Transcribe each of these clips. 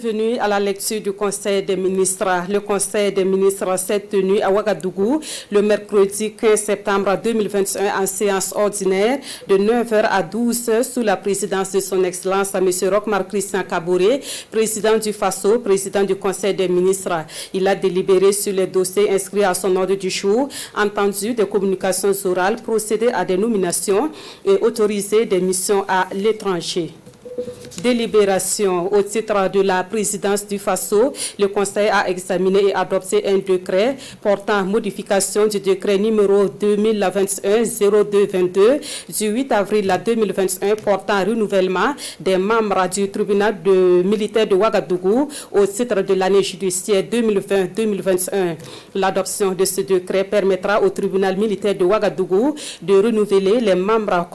Bienvenue à la lecture du Conseil des ministres. Le Conseil des ministres s'est tenu à Ouagadougou le mercredi 15 septembre 2021 en séance ordinaire de 9h à 12h sous la présidence de son Excellence M. Roch-Marc Christian Kaboré, président du FASO, président du Conseil des ministres. Il a délibéré sur les dossiers inscrits à son ordre du jour, entendu des communications orales, procédé à des nominations et autorisé des missions à l'étranger. Délibération au titre de la présidence du FASO, le Conseil a examiné et adopté un décret portant modification du décret numéro 2021-0222 du 8 avril 2021 portant renouvellement des membres du tribunal militaire de Ouagadougou au titre de l'année judiciaire 2020-2021. L'adoption de ce décret permettra au tribunal militaire de Ouagadougou de renouveler les membres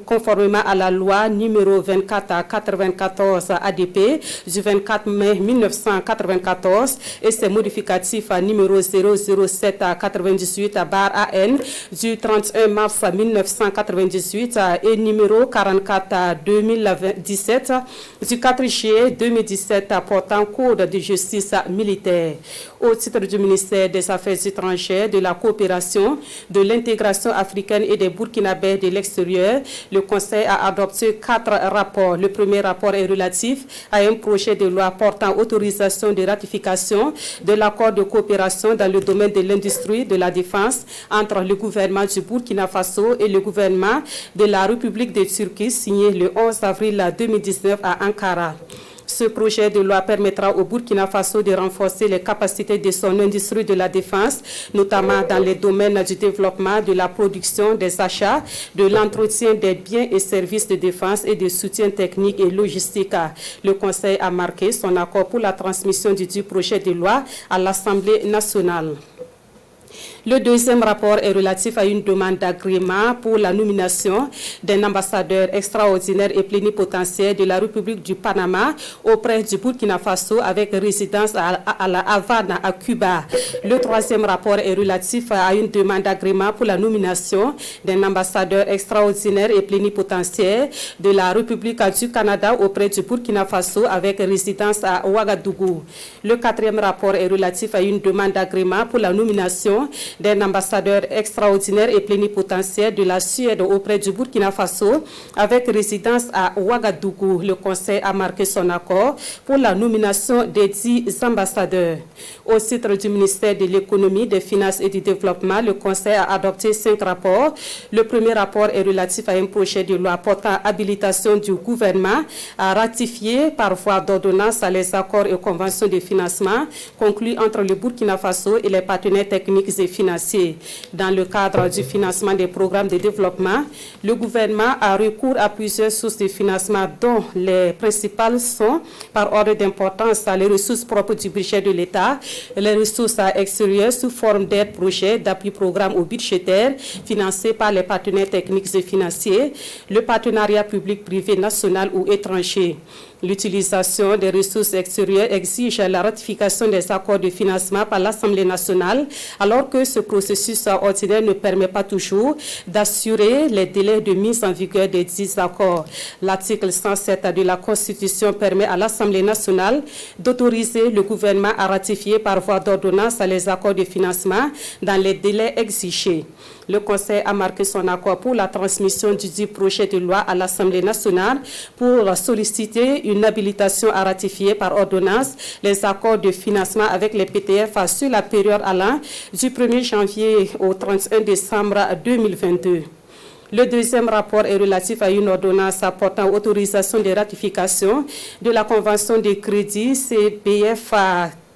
conformément à la loi numéro 24/94 ADP du 24 mai 1994 et ses modificatifs à numéro 007/98/AN du 31 mars 1998 et numéro 44/2017 du 4 juillet 2017 portant code de justice militaire. Au titre du ministère des Affaires étrangères, de la coopération, de l'intégration africaine et des Burkinabés de l'extérieur, le Conseil a adopté 4 rapports. Le premier rapport est relatif à un projet de loi portant autorisation de ratification de l'accord de coopération dans le domaine de l'industrie de la défense entre le gouvernement du Burkina Faso et le gouvernement de la République de Turquie signé le 11 avril 2019 à Ankara. Ce projet de loi permettra au Burkina Faso de renforcer les capacités de son industrie de la défense, notamment dans les domaines du développement, de la production, des achats, de l'entretien des biens et services de défense et de soutien technique et logistique. Le Conseil a marqué son accord pour la transmission du projet de loi à l'Assemblée nationale. Le deuxième rapport est relatif à une demande d'agrément pour la nomination d'un ambassadeur extraordinaire et plénipotentiaire de la République du Panama auprès du Burkina Faso avec résidence à La Havane, à Cuba. Le troisième rapport est relatif à une demande d'agrément pour la nomination d'un ambassadeur extraordinaire et plénipotentiaire de la République du Canada auprès du Burkina Faso avec résidence à Ouagadougou. Le quatrième rapport est relatif à une demande d'agrément pour la nomination d'un ambassadeur extraordinaire et plénipotentiaire de la Suède auprès du Burkina Faso avec résidence à Ouagadougou. Le Conseil a marqué son accord pour la nomination des 10 ambassadeurs. Au titre du ministère de l'Économie, des Finances et du Développement, le Conseil a adopté 5 rapports. Le premier rapport est relatif à un projet de loi portant habilitation du gouvernement à ratifier par voie d'ordonnance les accords et conventions de financement conclus entre le Burkina Faso et les partenaires techniques et financiers. Dans le cadre du financement des programmes de développement, le gouvernement a recours à plusieurs sources de financement dont les principales sont, par ordre d'importance, les ressources propres du budget de l'État, les ressources extérieures sous forme d'aide projet, d'appui programme ou budgétaire financés par les partenaires techniques et financiers, le partenariat public-privé national ou étranger. L'utilisation des ressources extérieures exige la ratification des accords de financement par l'Assemblée nationale, alors que ce processus ordinaire ne permet pas toujours d'assurer les délais de mise en vigueur des 10 accords. L'article 107 de la Constitution permet à l'Assemblée nationale d'autoriser le gouvernement à ratifier par voie d'ordonnance les accords de financement dans les délais exigés. Le Conseil a marqué son accord pour la transmission du projet de loi à l'Assemblée nationale pour solliciter une habilitation à ratifier par ordonnance les accords de financement avec les PTF sur la période allant du 1er janvier au 31 décembre 2022. Le deuxième rapport est relatif à une ordonnance apportant autorisation de ratification de la Convention de crédit CBF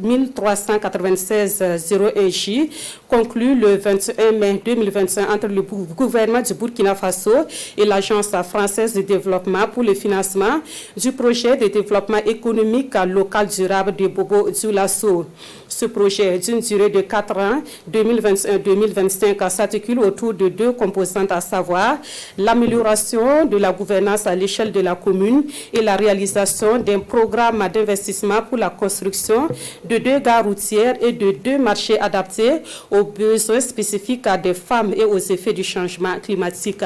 1396-01J, conclu le 21 mai 2021 entre le gouvernement du Burkina Faso et l'Agence française de développement pour le financement du projet de développement économique local durable de Bobo-Dioulasso. Ce projet, d'une durée de 4 ans, 2021-2025, s'articule autour de 2 composantes, à savoir l'amélioration de la gouvernance à l'échelle de la commune et la réalisation d'un programme d'investissement pour la construction de 2 gares routières et de 2 marchés adaptés aux besoins spécifiques des femmes et aux effets du changement climatique.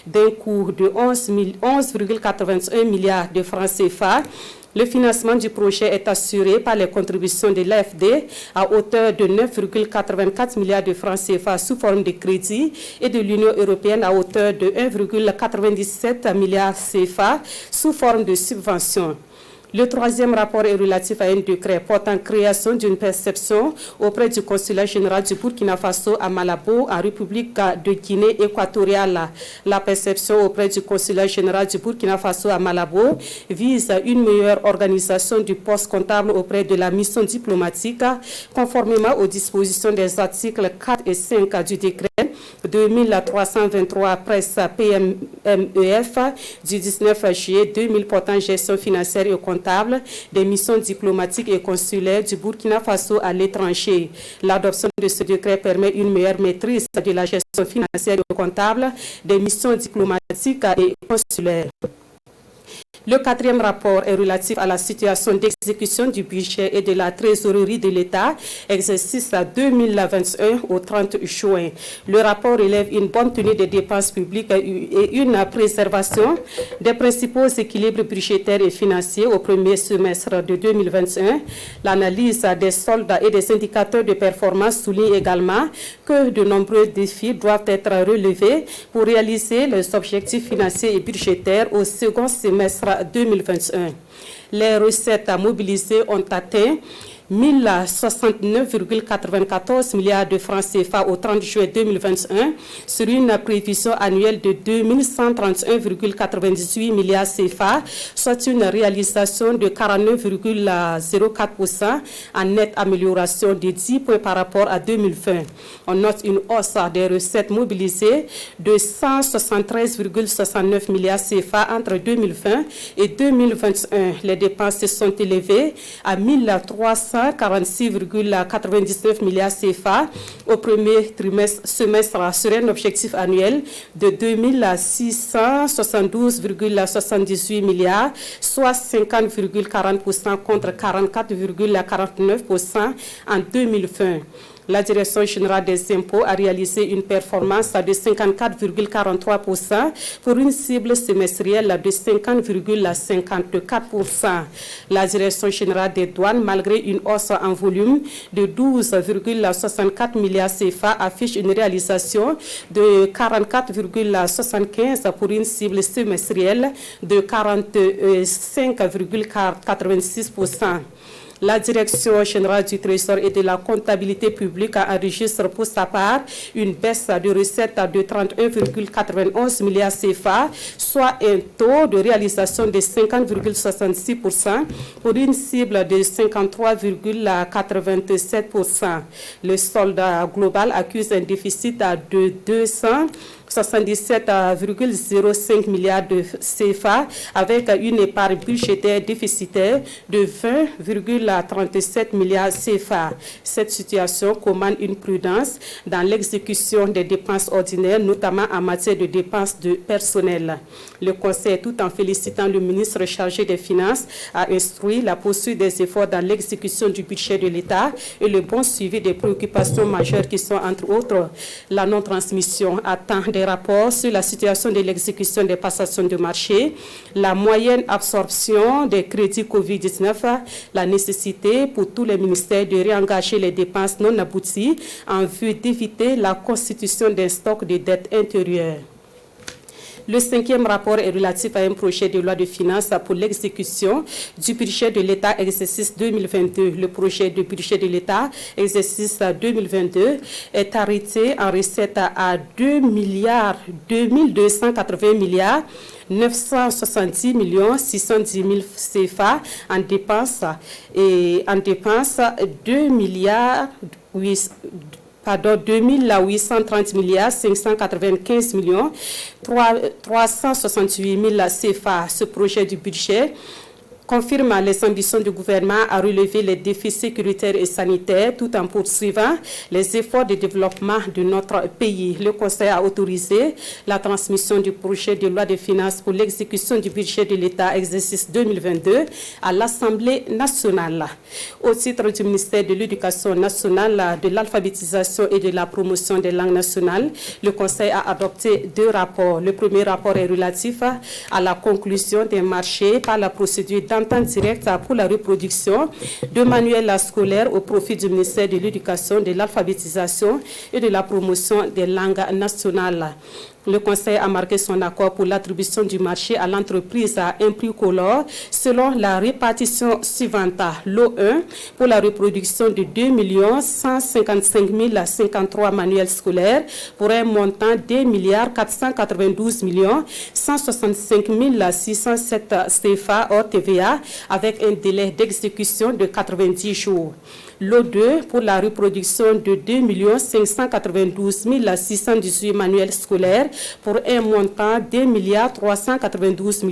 D'un coût de 11,81 milliards de francs CFA, Le financement du projet est assuré par les contributions de l'AFD à hauteur de 9,84 milliards de francs CFA sous forme de crédit et de l'Union européenne à hauteur de 1,97 milliards CFA sous forme de subventions. Le troisième rapport est relatif à un décret portant création d'une perception auprès du consulat général du Burkina Faso à Malabo, en République de Guinée équatoriale. La perception auprès du consulat général du Burkina Faso à Malabo vise une meilleure organisation du poste comptable auprès de la mission diplomatique, conformément aux dispositions des articles 4 et 5 du décret 2323 presse PMEF du 19 juillet 2000 portant gestion financière et comptable des missions diplomatiques et consulaires du Burkina Faso à l'étranger. L'adoption de ce décret permet une meilleure maîtrise de la gestion financière et comptable des missions diplomatiques et consulaires. Le quatrième rapport est relatif à la situation d'exécution du budget et de la trésorerie de l'État, exercice 2021 au 30 juin. Le rapport relève une bonne tenue des dépenses publiques et une préservation des principaux équilibres budgétaires et financiers au premier semestre de 2021. L'analyse des soldes et des indicateurs de performance souligne également que de nombreux défis doivent être relevés pour réaliser les objectifs financiers et budgétaires au second semestre 2021. Les recettes mobilisées ont atteint 1069,94 milliards de francs CFA au 30 juin 2021 sur une prévision annuelle de 2131,98 milliards CFA, soit une réalisation de 49,04% en nette amélioration de 10 points par rapport à 2020. On note une hausse des recettes mobilisées de 173,69 milliards CFA entre 2020 et 2021. Les dépenses se sont élevées à 1346,99 milliards CFA au premier semestre sur un objectif annuel de 2672,78 milliards, soit 50,40% contre 44,49% en 2020. La Direction générale des impôts a réalisé une performance de 54,43% pour une cible semestrielle de 50,54%. La Direction générale des douanes, malgré une hausse en volume de 12,64 milliards CFA, affiche une réalisation de 44,75% pour une cible semestrielle de 45,86%. La Direction générale du Trésor et de la comptabilité publique enregistre pour sa part une baisse de recettes de 31,91 milliards CFA, soit un taux de réalisation de 50,66% pour une cible de 53,87%. Le solde global accuse un déficit de 277,05 milliards de CFA avec une épargne budgétaire déficitaire de 20,37 milliards CFA. Cette situation commande une prudence dans l'exécution des dépenses ordinaires, notamment en matière de dépenses de personnel. Le Conseil, tout en félicitant le ministre chargé des Finances, a instruit la poursuite des efforts dans l'exécution du budget de l'État et le bon suivi des préoccupations majeures qui sont, entre autres, la non-transmission à temps des rapports sur la situation de l'exécution des passations de marché, la moyenne absorption des crédits COVID-19, la nécessité pour tous les ministères de réengager les dépenses non abouties en vue d'éviter la constitution d'un stock de dettes intérieures. Le cinquième rapport est relatif à un projet de loi de finances pour l'exécution du budget de l'État exercice 2022. Le projet de budget de l'État exercice 2022 est arrêté en recette à 2280 milliards 970 610 000 CFA, en dépenses 2830 milliards 595 millions 368 000 CFA. Ce projet du budget confirme les ambitions du gouvernement à relever les défis sécuritaires et sanitaires tout en poursuivant les efforts de développement de notre pays. Le Conseil a autorisé la transmission du projet de loi de finances pour l'exécution du budget de l'État exercice 2022 à l'Assemblée nationale. Au titre du ministère de l'Éducation nationale, de l'alphabétisation et de la promotion des langues nationales, le Conseil a adopté 2 rapports. Le premier rapport est relatif à la conclusion des marchés par la procédure représentant direct pour la reproduction de manuels scolaires au profit du ministère de l'Éducation, de l'alphabétisation et de la promotion des langues nationales. Le Conseil a marqué son accord pour l'attribution du marché à l'entreprise à Impricolor selon la répartition suivante. Lot 1 pour la reproduction de 2 155 053 manuels scolaires pour un montant de 492 165 607 CFA hors TVA avec un délai d'exécution de 90 jours. Lot 2 pour la reproduction de 2 592 618 manuels scolaires pour un montant de 392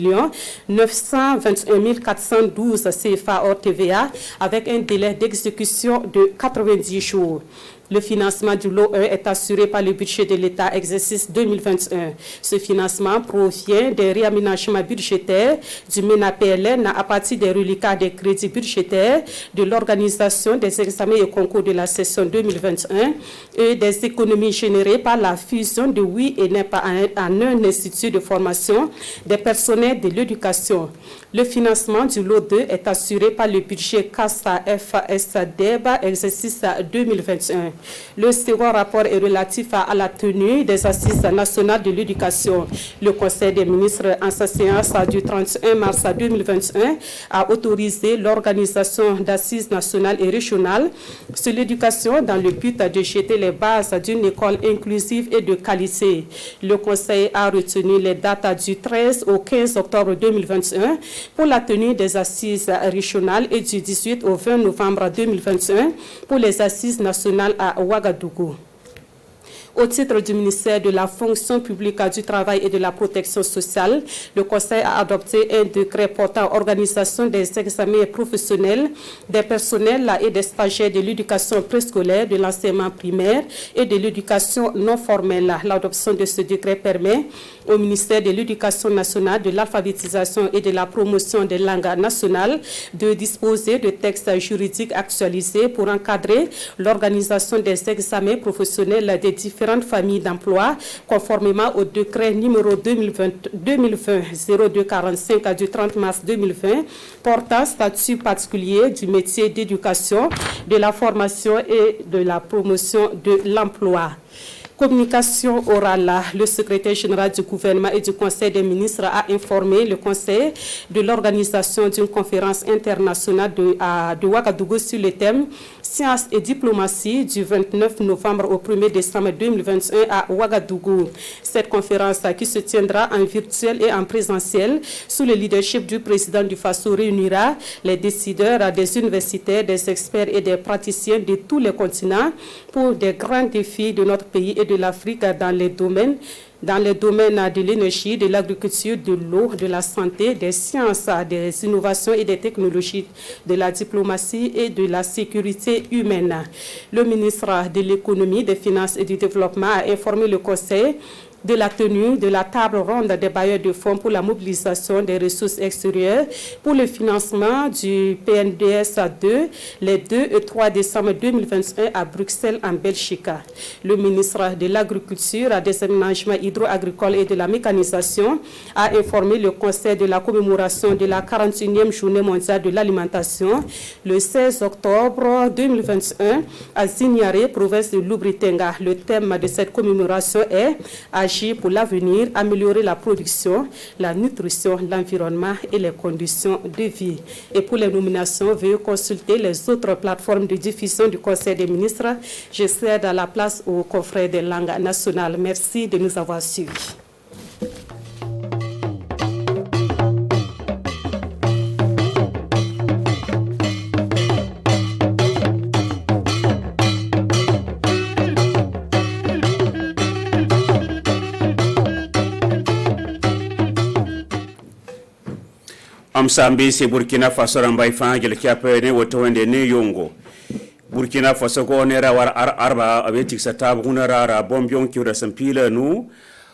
921 412 CFA hors TVA avec un délai d'exécution de 90 jours. Le financement du lot 1 est assuré par le budget de l'État exercice 2021. Ce financement provient des réaménagements budgétaires du MENA-PLN à partir des reliquats des crédits budgétaires de l'organisation des examens et concours de la session 2021 et des économies générées par la fusion de WI et NEPA en un institut de formation des personnels de l'éducation. Le financement du lot 2 est assuré par le budget CASA FAS DEBA exercice 2021. Le second rapport est relatif à la tenue des assises nationales de l'éducation. Le Conseil des ministres, en sa séance du 31 mars 2021, a autorisé l'organisation d'assises nationales et régionales sur l'éducation dans le but de jeter les bases d'une école inclusive et de qualité. Le Conseil a retenu les dates du 13 au 15 octobre 2021 pour la tenue des assises régionales et du 18 au 20 novembre 2021 pour les assises nationales à Ouagadougou. Au titre du ministère de la fonction publique, du travail et de la protection sociale, le Conseil a adopté un décret portant organisation des examens professionnels des personnels et des stagiaires de l'éducation préscolaire, de l'enseignement primaire et de l'éducation non formelle. L'adoption de ce décret permet au ministère de l'Éducation nationale, de l'alphabétisation et de la promotion des langues nationales de disposer de textes juridiques actualisés pour encadrer l'organisation des examens professionnels des différentes familles d'emploi, conformément au décret numéro 2020-0245 du 30 mars 2020, portant statut particulier du métier d'éducation, de la formation et de la promotion de l'emploi. Communication orale. Le secrétaire général du gouvernement et du Conseil des ministres a informé le Conseil de l'organisation d'une conférence internationale de Ouagadougou sur le thème Sciences et diplomatie du 29 novembre au 1er décembre 2021 à Ouagadougou. Cette conférence qui se tiendra en virtuel et en présentiel sous le leadership du président du Faso réunira les décideurs des universitaires, des experts et des praticiens de tous les continents pour des grands défis de notre pays et de l'Afrique dans les domaines de l'énergie, de l'agriculture, de l'eau, de la santé, des sciences, des innovations et des technologies, de la diplomatie et de la sécurité humaine. Le ministre de l'Économie, des Finances et du Développement a informé le Conseil de la tenue de la table ronde des bailleurs de fonds pour la mobilisation des ressources extérieures pour le financement du PNDS 2 les 2 et 3 décembre 2021 à Bruxelles en Belgique. Le ministre de l'Agriculture, des Aménagements hydro-agricoles et de la mécanisation a informé le Conseil de la commémoration de la 41e journée mondiale de l'alimentation le 16 octobre 2021 à Zignaré, province de Loubritenga. Le thème de cette commémoration est agir pour l'avenir, améliorer la production, la nutrition, l'environnement et les conditions de vie. Et pour les nominations, veuillez consulter les autres plateformes de diffusion du Conseil des ministres. Je cède à la place aux confrères des langues nationales. Merci de nous avoir suivis. Amsambi se Burkina Faso rambay fan gel kiapene woto wende ne yongo Burkina Faso ko nera war arba abetik satab hunara ra bombion ki sampila nu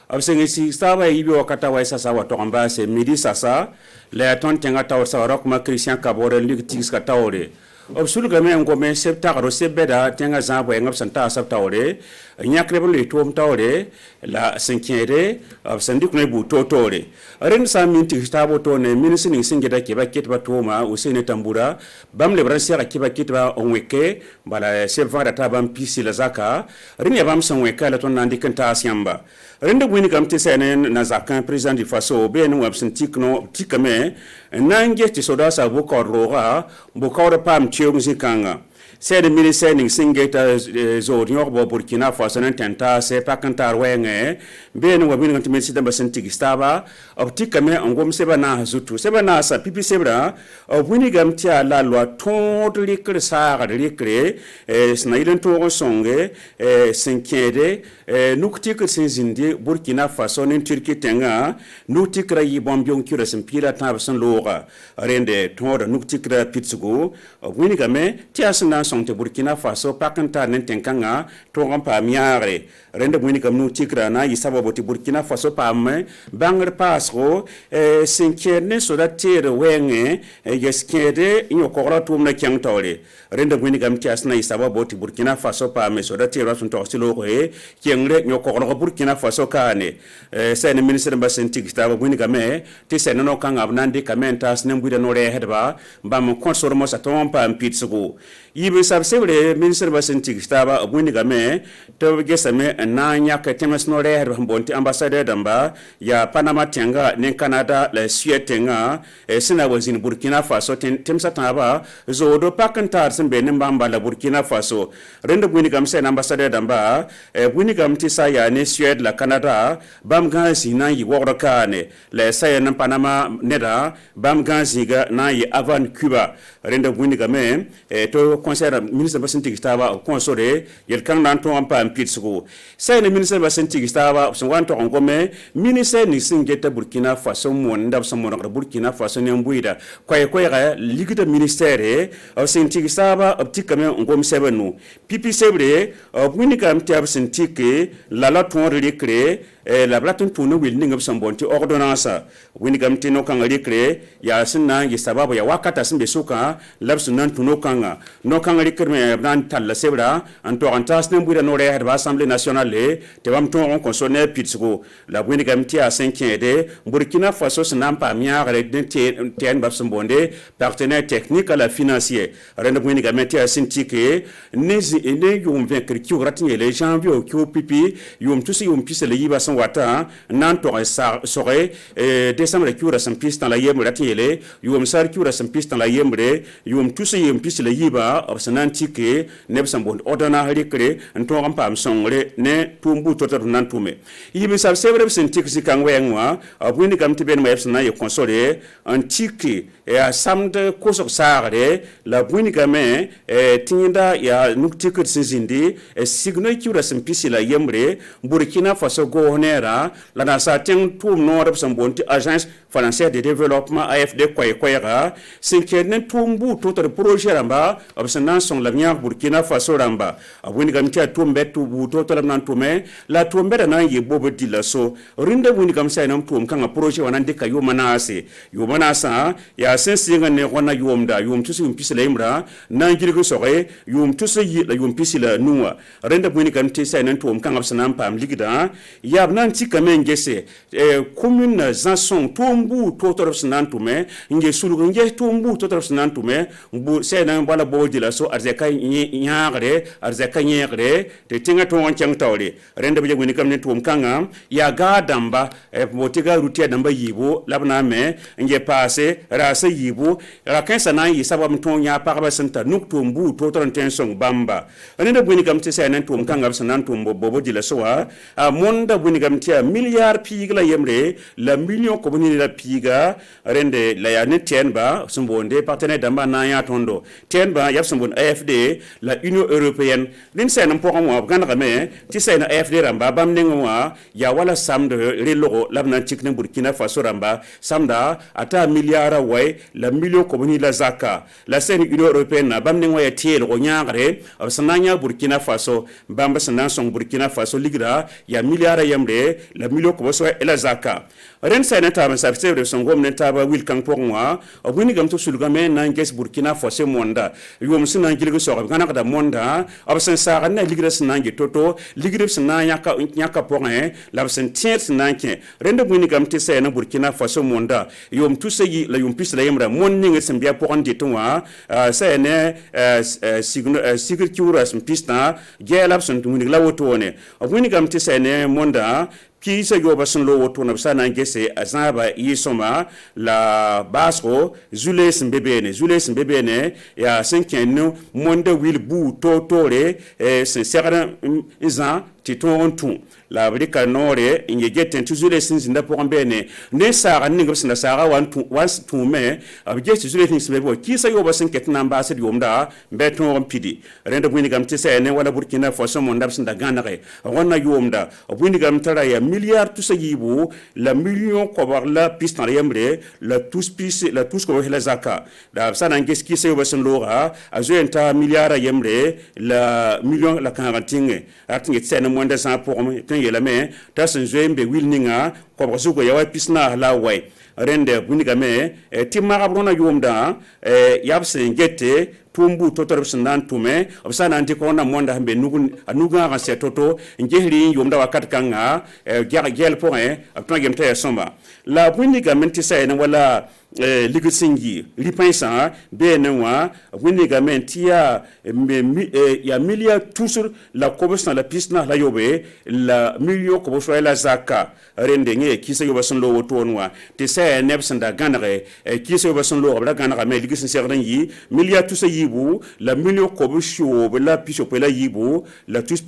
absengi si saba yibi wakata wa sasa wato amba se midi sasa le ton tenga taw sa rok ma Christian Kabore lik tix ka tawre obsul game ngome septa ro sebeda tenga zabo ngap santa sa tawre nyakre le tom tawre la senkere sandik ne bu totore ren sa minti stabo to ne ministre ni singeda ke ba ketba toma usene tambura bam le bransia ka kiba ketba onweke bala seva data bam pisi la zaka ren ya bam sanweka la ton nandi kanta asiamba ren de wini kam tisenen na zakan president du faso ben wabsen tikno tikame nange ti soda sa bu korroga bu kawre pam chiom zikanga c'est le ministère ning singeta zorior bo Burkina Faso nan tenta c'est pas kantar wenge ben wa bin nganti ministère ba sentigi staba optikame ngom seba na zutu seba na sa pipi sebra wini gam tia la loi tont likre sa likre sna ilen to songe senkede nukti ke sinzindi Burkina Faso nin Turki tenga nukti kra yi bombion kura sempira tab san loga rende tonda nukti kra pitsugo wini game tia sna sonte Burkina Faso pakanta nen tenkanga to pa miare rende wini kam nukti kra na yi sababo ti Burkina Faso pa me banger pasro senkene so da tere wenge yeskede inyo kokra tum na kyang tawle rende wini kam tia sna yi sababo ti Burkina Faso pa me so da tere sun to silo yengre nyoko ko Burkina Faso kane sen ministre ba sentik staba buni game ti sen no kan abnandi kamentas nem buida no re hedba bam konsormo sa ton pa mpitsugo yibe sabsebre ministre ba sentik staba buni game to gesame na nya ka temes no re hedba bonti ambassadeur damba ya Panama tenga ne Canada la Suède tenga sina wazin Burkina Faso temsa taba zodo pakantar sembe ne mbamba la Burkina Faso rendo buni game sen ambassadeur damba buni gam ti sa ya ne Suède la Canada bam gansi na yi wogro kane la sa ya na Panama neda bam gansi ga na yi avant Cuba renda buni game to conseil ministre basinti gistaba console yel kan nan to am pa mpitsugo sa ne ministre basinti gistaba so wan to ngome ministre ni singeta Burkina Faso mon ndab so mon Burkina Faso ne mbuida koy ga ligida ministère basinti gistaba optikame ngom sebenu pipi sebre buni gam ti absinti la la ton recré la blaton tourno wil ningam sambonti ordonnance wini gamti no kan recré ya sinna yi sababu ya wakata simbe suka labsu nan tuno kanga no kan recré nan talla sebra anto antas ne buida no re assemblée nationale te bam ton on consonner pitsgo la wini gamti a 5 de Burkina Faso sinam pa miare de ten bab sambonde partenaire technique à la financier rende wini gamti a sintike nezi ene yum vaincre qui ratine les janvier qui pipi yum tusi yum pisse le yiba son wata nan to sore décembre qui aura son piste dans la yemre ratile yum sar qui aura son piste dans la yemre yum tusi yum pisse le yiba obsanan tike nebsan bon odana rikre nto rampam songre ne tumbu tota nan tume yibi sab sebre sen tike sikangwe ngwa abuni kam tiben ma yepsana ye console antike a samde kosok sare la buni game tinda ya nuktike sinzindi signo qui aura son pisse la yemre Burkina Faso gohonera la na sa ten tum no rep sambonti agence française de développement AFD koyera sinkenen tumbu toto projet ramba obsenan son l'avenir Burkina Faso ramba abuni gamti atumbe tubu toto lam nan tume la tumbe na ye bobo dilaso rinde buni gamsa nam tum kan projet wanan de kayo manasa ya sensinga ne wana yomda yom tusi mpisi la imra nan jirgo sore yom tusi la yom pisi la nuwa rinde buni gamti sa nan tum kan absenan pam ligida ya nanti kamen gese commune zanson tombu totorop sinantume nge sulu nge tombu totorop sinantume bu sena bala boji la so arzeka nyaagre arzeka nyegre te tinga to wanchang tawle rende be jeguni kamne tum kanga ya ga damba motiga rutia damba yibo labna me nge passe rasa yibo ra kansa nan yi sabam ton nya parba santa nuk tombu totoron tensong bamba rende be ni kamte sena tum kanga sinantum boboji la so monda buni gamtia milliard pigla yemre la million ko buni la piga rende la ya ne tenba sumbonde partenaire damba na ya tondo tenba yap sumbon AFD la Union européenne lin sen mo mo ganda me ti sen AFD ramba bam nengwa ya wala samde relogo labna tikne Burkina Faso ramba samda ata milliard way la million ko buni la zaka la sen Union européenne bam nengwa ya tiel go nyaare sananya Burkina Faso bamba sanan son Burkina Faso ligra ya milliard yamre yemre la milio ko so ela zaka ren sa na ta sa fse son gom ne ta ba wil kan pour moi wini gam to sulga me na nges Burkina Faso monda yom sina ngilgo so kana da monda absen sa na ligres na ngi toto ligres na nyaka pour la absen tiers na nke ren de wini gam te sa na Burkina Faso monda yom tu se la yom pis la yemra mon ninge sembia pour andi to wa sa ne sigir kiura sem pista gela absen tu wini la woto ne wini gam te sa ne monda qui se yoba sun lo woto na sana ngese azaba yisoma la basro zules mbebene ya 5 monde wil bu totore se serra izan titon tout la brika nore ingegete tuzule sinzinda pour mbene ne sara ningo sina sara wan tu me abje zule things bebo qui se yoba sun ket namba se yomda beton pidi renda buni gam tise ne wala Burkina Faso monda sinda ganare wonna yomda buni gam tara ya milliard tout ce yibu la million kobar la piste en yembre la tous ko la zaka da sana ngeski se yoba sun lora azuenta milliard yembre la million la kangatinge atinge tsene monda sa pour kan yela me ta sun zembe wilninga kobar zugo yawa pisna la way rende buni game timara brona yomda yabse ngete tumbu toto sandan tume obsana anti ko na monda hambe nuga ga se toto ngehri yomda wakat kanga gel point apna gemta somba la buni gamenti sa na wala ligisingi lipensa benwa buni gamenti ya milia toujours la kobosna la pisna la yobe la milio koboswa la zaka rende nge kisa yoba son lo wotonwa te sa nebsanda ganare kisa yoba son lo bla ganara me ligisin serdan yi milia tout ça yibu la milio kobosho la piso pela yibu la tous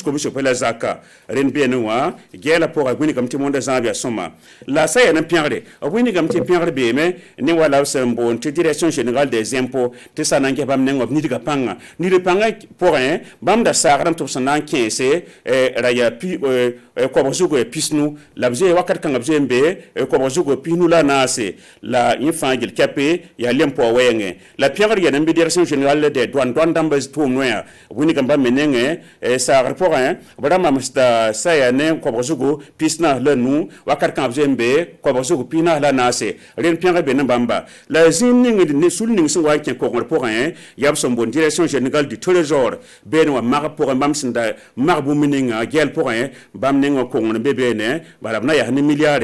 kobosho pela zaka ren benwa gela pour buni gamti monde zambia soma la sa na piangre buni gamti piangre be me ne wala sembo te direction générale des impôts te sa nange bam nengo ni diga panga ni de panga pour un bam da sagram to sanan 15 raya pi ko bozugo pisnu la bje wakat kanga bje mbe ko bozugo pinu la nase la infangil capé ya lempo wenge la pierre ya nambe direction générale des douanes damba to noya woni gamba menenge sa rapport un brama msta sa ya ne ko bozugo pisna le nu wakat kanga bje mbe ko bozugo pina la nase ren pierre be bamba la zinning ne sulning so wa ken ko rapport un yab son bon direction générale du trésor ben wa mar pour bam sinda mar bu meninga gel pour un bam nengo ko ngone bebene bala na ya ni milliard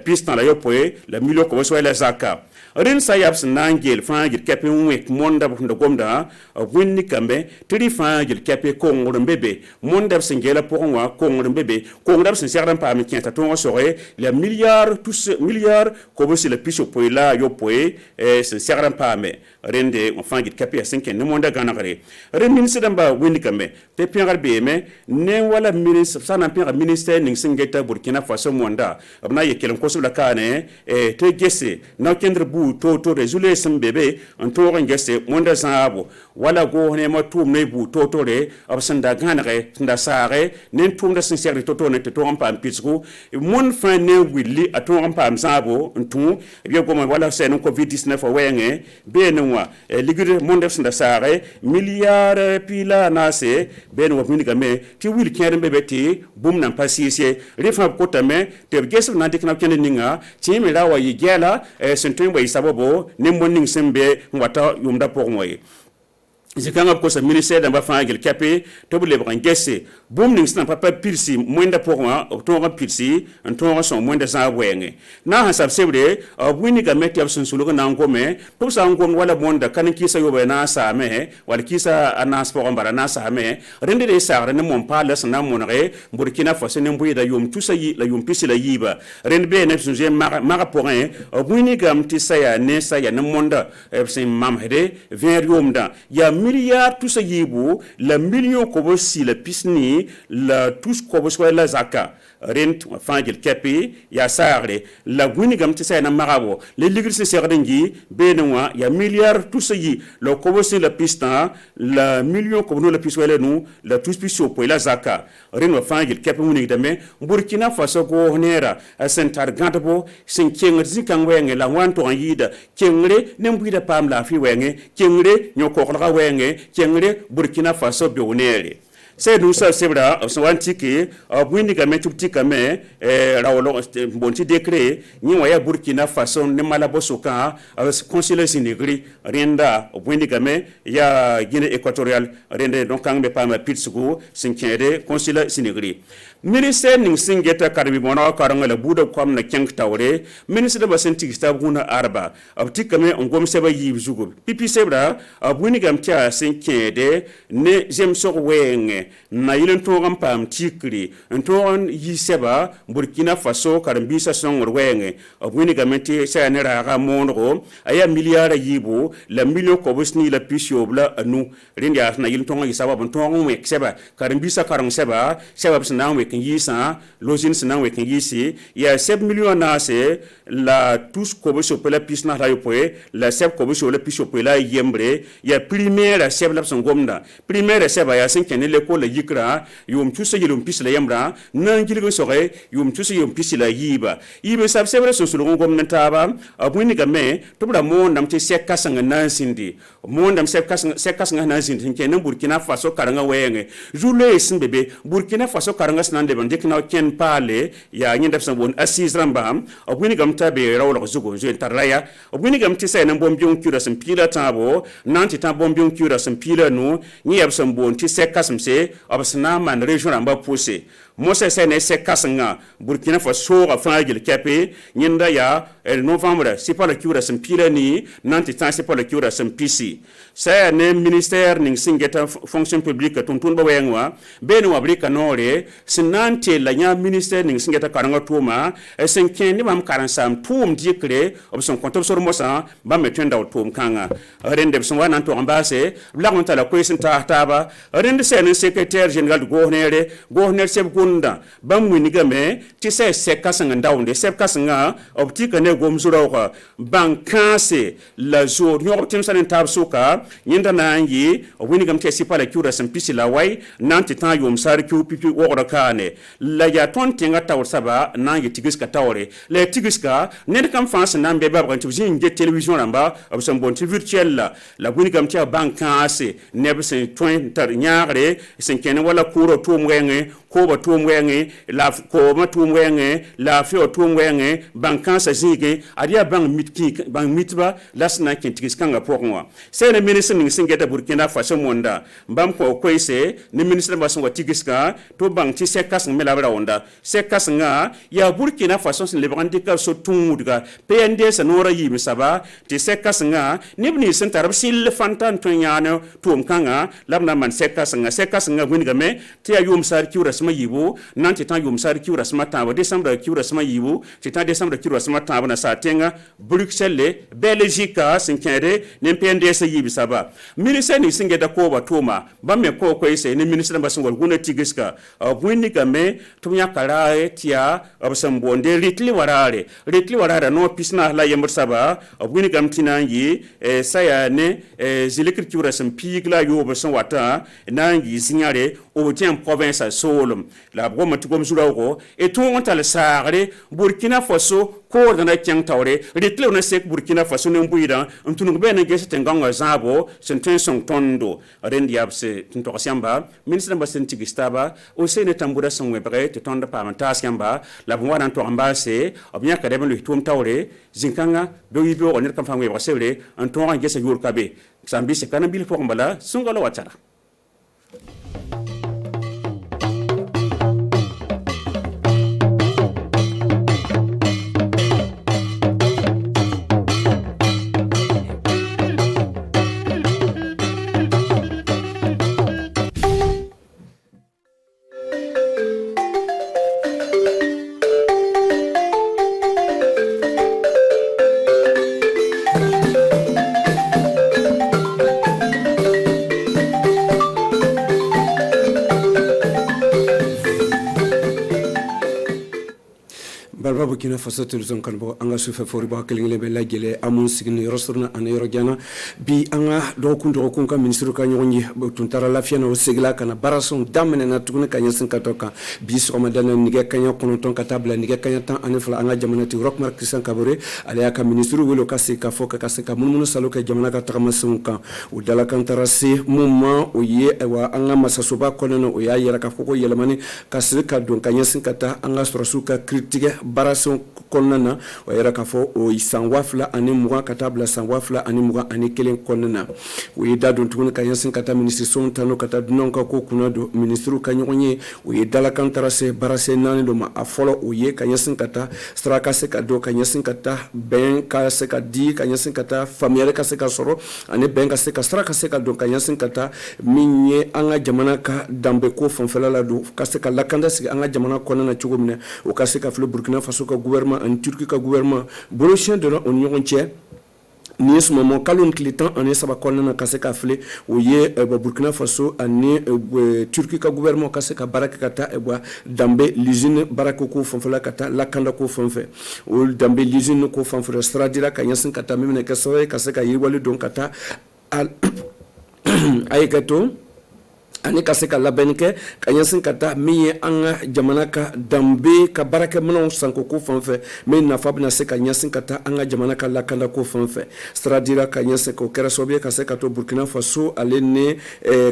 pistan la yopoe la million ko so la zaka rin sayabs nangel fangil kape wek monda bu gomda winni kambe tri fangil kape ko ngoro bebe monda singela pour wa ko ngoro bebe ko ngoro sin serdan pa mi kienta to sore la milliard tous milliard ko bo si la piso poe la yopoe sin serdan pa me rende on fangil kape 5 ne monda ganagare ren ministre damba winni kambe te piangal be me ne wala ministre sana piangal ministère ning singeta Burkina Faso monda abna yekelem ko subla kane te gesse na kendre bu to rezule sem bebe on to ngesse monda sabo wala go ne ma tum ne bu to re absanda ganare nda sare nen tum da sincere to ne to ampa pisku mon fa ne willi ato ampa sabo ntu bi go ma wala sen covid-19 wenge be ne wa ligure monda nda sare milliard pila nase be ne wa minika me ti wil kere bebe ti bum nan pasisi refa ko tame te gesse na dikna kene ninga ti mi lawa yi gela sentin wa isababo ne monning sembe ngwata yumda pour moi zikanga ko sa ministère d'amba fangel capé to bule bran gesse bum ning sna papa pirsi moinda pour moi to ran pirsi en to ran son moinda za wenge na ha sab sebre wini ga metti absun sulu na ngome to sa ngom wala monda kan kisa yoba na sa me wala kisa anas pour mbara na sa me rende de sa rende mon pala na monre Burkina Faso ne mbuida yum tout ça yi la yum pisi la yiba rende be ne sun je mara pour un wini ga mti sa ya ne sa ya ne monda sin mamhede vers yomda ya milliard tout ce yibu la million ko si la pisni la tous ko so la zaka rent fangel kapi ya sarre la guni gam tisa na marabo le ligri se serdengi benwa ya milliard tout ce yi le ko si la pista la million ko no la piswele nu la tous piso po la zaka ren fangel kapi muni dame Burkina Faso go honera asentar gantabo sin kenger zikan wenge la wanto an yida kengre nembuida pam la fi wenge kengre nyoko la wenge kengre Burkina Faso be onere c'est nous ça c'est vrai so antiki buindi game tupti kame rawlo bonti décret ni waya Burkina Faso ne malabo soka conseiller sinigri renda buindi game ya Guinée équatoriale rende donc kangbe pa ma pitsugo sinkede conseiller sinigri ministère ning singeta karbi bona karanga la buda kwam na kenk tawre ministre ba senti stabuna arba abti kame ngom seba yibzugo pipi sebra buindi gam tia sinkede ne jem so wenge na yilen to gam pam tikri nton yi seba Burkina Faso karambisa songor wenge buindi gam ti sa ne ra ga monro aya milliard yibo la million ko bosni la pisio bla anu rindia na yilen to ngi sababu to ngwe seba karambisa karang seba sena we kan yisa login sena we kan yisi ya 7 millions na se la tous ko bo so pela pisna rayo poe la seb ko bo so la pisio pela yembre ya primaire seb la son gomda primaire seba ya sin ken le ko la yikra yum tusa yilum pis la yemra nan gilgo sore yum tusa yum pis la yiba sab sebre so sulgo gomna taba abuni game to bra mo ndam te sekka sanga nan sindi mo ndam sekka sanga nan sindi ken Burkina Faso karanga wenge jule sin bebe Burkina Faso karanga snande ban dekna ken pale ya nyindap san bon assise rambam obwini gam tabe rawlo zugo je taraya obwini gam tisa nan bombion kura san pila tabo nanti ta bombion kura san pila no ni yab san bon tisa kasmse absna man region ramba pousse Mose sene se kasanga Burkina Faso ga fangil kape nyinda ya novembre c'est pas le cura san pila ni nanti ta c'est pas le cura san pisi c'est ne ministère ning singeta fonction publique tontun ba wengwa beno abrika nore sinante la nya ministère ning singeta karanga tuma senken ni bam karansam tum dikre obson kontom sor mosa bam metenda tum kanga rende bson wana to ambase la monta la question taba rende sen secrétaire général gouverneur seb gunda bam wini game ti se kasanga ndawnde seb kasanga optika ne gomzura ko bankase la jour nyor tim sanen tab suka yinda nangi wini gam ti sipa la cura san pisi la way nanti tan yom sar ki pipi wora kane la ya ton tinga tawr saba nangi tigiska tawre le tigiska ne kam France nan be babran tu jin ge télévision lamba absam bon virtuel la wini gam ti bankase ne be sen toin tar nyaare sen ken wala kuro to mwenge ko ba to mwenge la ko ma to mwenge la fi o to mwenge bankansa zige adia bang mitba lasna ken tigiska nga pokwa c'est le ministre ning singeta Burkina Faso monda mbam ko koise ni ministre basongo tigiska to bang ti sekas melabra onda sekas nga ya Burkina Faso sin lebrandika so tumudiga PNDS nora yimi saba ti sekas nga nibni sen tarab sil fantan to nyano to mkanga labna man sekas nga winiga me ti ayum sar kiura sama yibu nanti tan yum sar kiura sama tawa décembre kiura sama yibu ti tan décembre kiura sama tawa na satenga Bruxelles Belgique sinkere ni PNDS yibi saba ministre ni singeta ko batuma bamme ko koise ni ministre basongol guna tigiska bwini game tumya karae tia absambonde ritli warare no pisna la yember saba bwini gam tinangi saya ne zilikir kiura sam pigla yo beson wata nangi signare au tien province solom la goma tugom zurago et tout on tal sare Burkina Faso ko dana kyang tawre ritli on sek Burkina Faso ne mbuida ntunu bene gese tenganga zabo senten son tondo rendi abse tinto siamba ministre basen tigistaba o sene tambura son webre te tonda parenta siamba la bwana to ambase obnya kadebe le tum tawre zinkanga do yibo oner kam fangwe basere anton gese yur kabe sambi se kana bil fo mbala sungalo watara Arba Burkina Faso Telson Kanbo anga sufe foriba kelingile bela gele amun signi rosurna an yorojana bi anga dokun ka ministre ka nyonyi tuntara lafia na segla kana barason damene na tukune kanya sinkatoka bi soma dana nige kanya kononton katabla nige kanya tan anefla anga jamana ti rockmark Christian Kabore ale aka ministre welo kasi ka foka kasi ka mununu saloka jamana ka takamasunka udala kantarasi mumma oye ewa anga masasoba koneno oya yera ka foko yelamani kasi ka don kanya sinkata anga surasuka critique barason konnana o yera ka fo o isangwafla ani muga katabla sangwafla ani muga ani kelen konnana o yeda don tukun kan yasin kata ministre son tano kata dunon ka ko kunado ministre kan nyonye o yedala kan tarase barase nani do ma afolo o ye kan yasin kata straka se ka do kan yasin kata ben ka se ka di kan yasin kata familiar ka se ka soro ani ben ka se ka straka se ka do kan yasin kata minye anga jamana ka dambe ko fonfela la do ka se ka lakanda se anga jamana konnana chugumne o ka se ka fle Burkina Faso ka gouvernement en Turquie ka gouvernement bolocien de la union entière ni ce moment kalon klitan en saba konnana ka se ka fle o ye Burkina Faso ani Turquie ka gouvernement ka se ka baraka kata dambe l'usine baraka ko fonfela kata lakanda ko fonfe o dambe l'usine ko fonfela stradira ka yasin kata memene ka se ka yiwali don kata al ayekato ani ka se ka labenke ka yasin kata miye anga jamana ka dambe ka baraka mnon sanko ko fanfe me na fabna se ka yasin kata anga jamana ka lakanda ko fanfe stradira ka yasin ko kera sobie ka se ka to Burkina Faso alene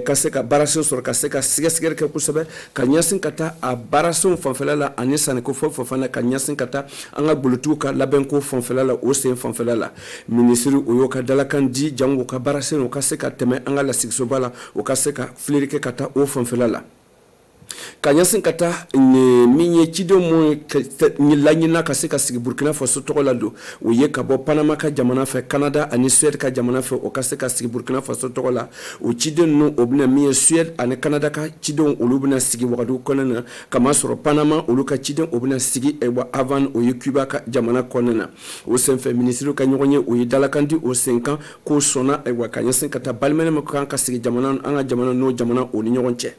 ka se ka barason sur ka se ka siger ke ko sebe ka yasin kata a barason fanfela la ani san ko fofana ka yasin kata anga bulutu ka laben ko fanfela la o se fanfela la ministre oyo ka dalakan di jango ka barason ka se ka teme anga la sigsobala o ka se ka flirike kata o fanfela kanyasin kata ni minye chido mo ni lanyina ka se ka sigi Burkina Faso to la do o ye ka bo Panama ka jamana fe Canada ani Suède ka jamana fe o ka se ka sigi Burkina Faso to la o chido no obna miye Suède ani Canada ka chido olubna sigi wadu konana kama soro Panama oluka chido obna sigi e wa avant o ye Cuba ka jamana konana o sen fe ministre ka nyonye o ye dalakandi o 5 ans ko sona e wa kanyasin kata balmene mo kan ka sigi jamana anga jamana no jamana o ni nyonche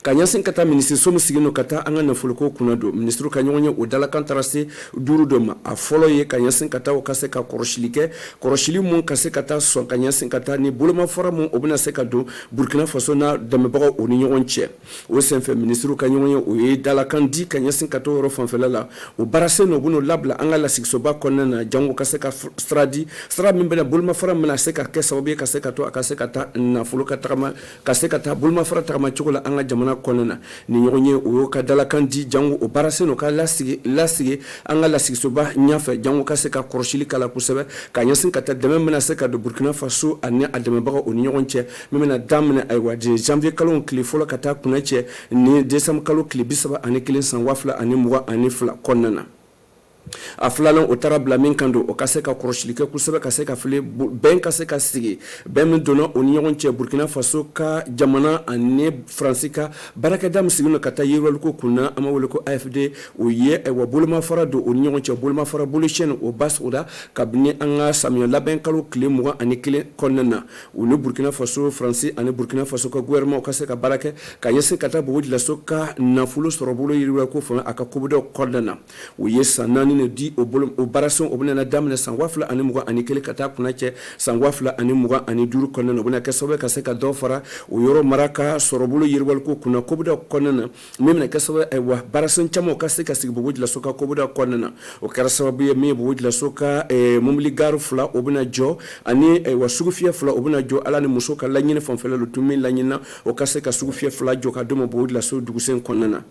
kanyasin kata ministre somu sigino kata anga na fulko kunado ministre kanyonye o dala kantarase duru doma a folo ye kanyasin kata o kase ka koroshili mun kase kata son kanyasin kata ni bulama fora mun obuna se kado Burkina Faso na dame bago o ni nyonche o senfe ministre kanyonye o ye dala kandi kanyasin kata ro fanfelala o barase no buno labla anga la siksoba konnana jango kase ka stradi mimbena bulama fora mena se ka kesa obi kase kato akase kata na fuluka takama kase kata bulama fora takama chokola anga jamana konana ni nyonye o ka dalakan di jango o barase no ka lasige anga lasige soba nyafe jango ka se ka koroshili kala kusebe ka nyasin kata deme mena se ka de Burkina Faso ani ademe baga o nyonche memena damne aywa de janvier kalon kli fola kata kunache ni décembre kalo kli bisaba ani kilin san wafla ani muwa ani fla konana aflalan o tarabla min kando o kase ka koroshilike kusebe kase ka file ben kase ka sigi ben min dona o nyonche Burkina Faso ka jamana ane francika baraka dam sigino kata yewal ko kuna ama wala ko AFD o ye e wa bulma fara do o nyonche bulma fara bulishen o bas oda kabine anga Samuel laben kalo kle muga ane kle konnana o no Burkina Faso français ane Burkina Faso ka gouvernement o kase ka baraka ka yese kata bo wodi la soka na fulo sorobulo yirwa ko fa aka kubudo konnana o ye sanani di o barason obuna na damna sangwafla ani muga ani kele kata kunache sangwafla ani muga ani duru konnana obuna kasobe kase ka dofara o yoro maraka sorobulo yirwal ko kuna kobuda konnana memna kasobe ay wa barason chamo kase ka sigbo wodi la soka kobuda konnana o karasabe ye me wodi la soka mumli garu fla obuna jo ani wa sugufia fla obuna jo ala ni musoka lanyine fonfela lutumi lanyina o kase ka sugufia fla jo ka domo wodi la so dugusen konnana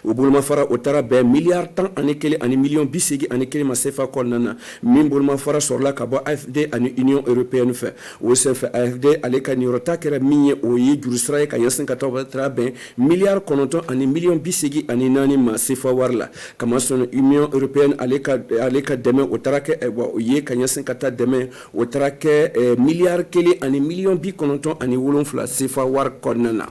o bulma fara o tara be milliard tan anekele ani million bisegi anekele ma sefa konnana min bulma fara sorla ka bo AFD ani Union Européenne fe o sefa AFD aleka ni rota kera minye o ye jurusra ka yasin ka to tara be milliard kononton ani million bisegi ani nani ma sefa warla kama son Union Européenne aleka deme o tara ke o ye ka yasin ka ta deme o tara ke milliard kele ani million bi kononton ani wolonfla sefa war konnana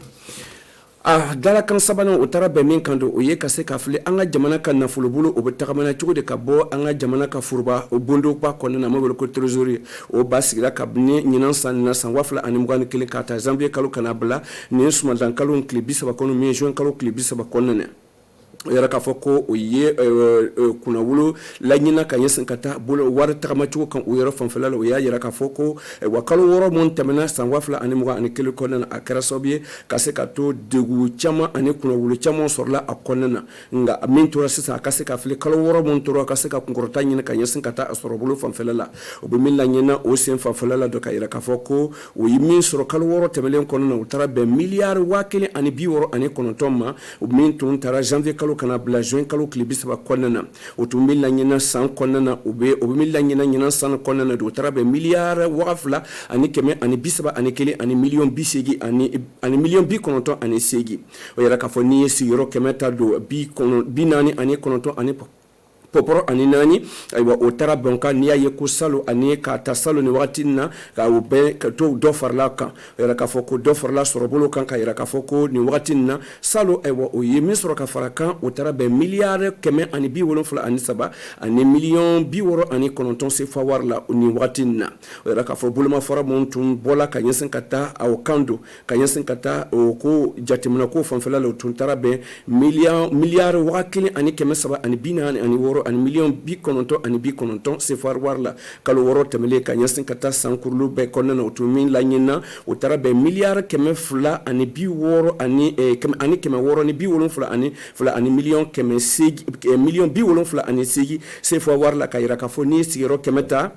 dala kan sabana o tara be min kando o ye kase ka fili anga jamana kan nafolo bolo o be tagamana chugo de ka bo anga jamana ka furba o bondo pa konna mo ko trésorier o basigira ka bne nyinan san na san wafla ani mugani kele ka ta janvier kalo kana bla ni suma dan kalo klibi saba kono mi juin kalo klibi saba konna ne yara ka foko o ye kuna wulu lanyina ka yesin kata bolo war tagamachu kan o yara fanfala o ya yara ka foko wa kalo woro mon temena san wafla ani muga ani kele konna akara sobie kase ka to degu chama ani kuna wulu chama sorla akonna nga mintura sisa kase ka fle kalo woro mon toro kase ka kunkorota nyina ka yesin kata asoro bolo fanfala o be min lanyina o sen fanfala do ka yara ka foko o yimin soro kalo woro temelen konna o tara be milliard wakele ani bi woro ani konontoma o min tun tara janvier kalo kana bla juin kalo klibisaba konnana o tumbi la nyina san konnana o be mi la nyina san konnana do tarabe milliard wafla ani keme ani bisaba ani kele ani million bisegi ani million bi kononto ani segi o yara ka foni si yoro kemeta do bi nani ani kononto ani poporo ani nani aywa o tara bonka niya ye ko salo ani ka ta salo ni watina ka o be ka to do farla kan era ka foko do farla soro bolo kan ka era ka foko ni watina salo aywa o ye misro ka faraka o tara be milliard keme ani bi wolon fula ani saba ani million bi woro ani kononton se fawar la ni watina era ka fo bolo ma fara montum bola ka yensen kata au kando ka yensen kata o ko jatimna ko fanfala lo tun tara be milliard wakili ani keme saba ani bina ani woro ani million bi kononton ani bi kononton se far warla kalo woro temele ka nyasin kata sankurlu be konana utumin la nyina utara be milliard keme fula ani bi woro ani keme woro ni bi wolon fula ani million keme segi million bi wolon fula ani segi se far warla ka ira ka foni sigero kemeta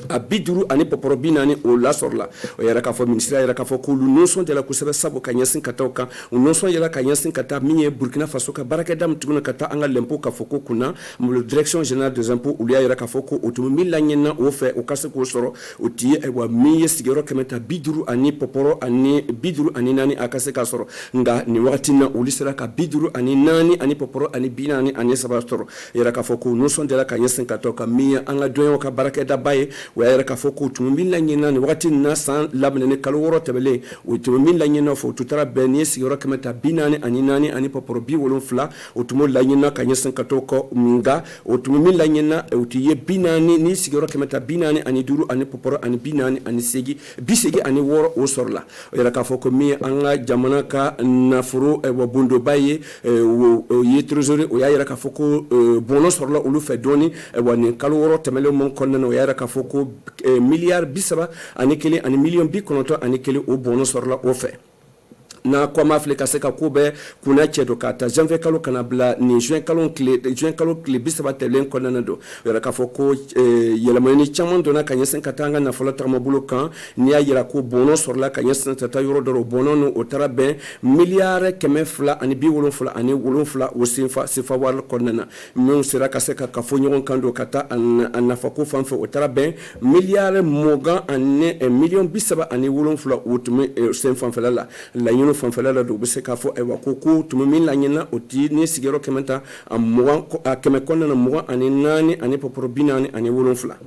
a biduru ani poporo binani o la sorla o yara ka fo ministère yara ka fo ko lu nonson de la kusebe sabo ka nyasin kata ka nonson yara ka nyasin kata minye Burkina Faso ka baraka dam tuguna kata anga lempo ka foko kuna mo direction générale des impôts ou yara ka fo ko otumu la nyina o fe o kase ko soro o tie e wa minye sigero kemeta biduru ani poporo ani biduru ani nani akase ka soro nga ni wakati na ulisera ka biduru ani nani ani poporo ani binani ani sabastoro yara ka fo ko nonson de la ka nyasin kata ka minye anga doyo ka baraka da baye wayara ka foko tumbil la nyina ni wakati na san labne ne kalo woro tabele o tumbil la nyina fo tutara beni sigoro kamata binani ani nani ani poporo bi wolon fla o tumul la nyina ka nyesan katoko nga o tumbil la nyina o tiye binani ni sigoro kamata binani ani duru ani poporo ani binani ani segi bisegi ani woro o sorla yara ka foko mi anga jamana ka nafuro e wa bundo baye o ye trésorier o yara ka foko bono sorla o lu fe doni e wa ni kalo woro tabele mon konna no yara ka foko milliard bisaba ani kele ani million bi kononto ani kele o bono sorla o fe na kwa Afrika seka kube kuna chedo kata janvier kalo kana bla ni juin kalo kle bisaba telen konna do yara ka foko yela mani chamon dona kanya sen katanga na fola tama bulo kan ni ayira ko bono sorla kanya sen tata yoro do bono no otara ben milliard keme fla ani bi wolon fla ani wolon fla o sifa war konna men sera ka seka ka fo nyon kando kata an fako fanfo otara ben milliard mogan ani million bisaba ani wolon fla otume sen fanfela la yino fanfela la do bese ka fo e wa koko tumin la nyina oti ni sigero kementa amwa kemekonna na mwa ani nani ani poporo binani ani wolon fla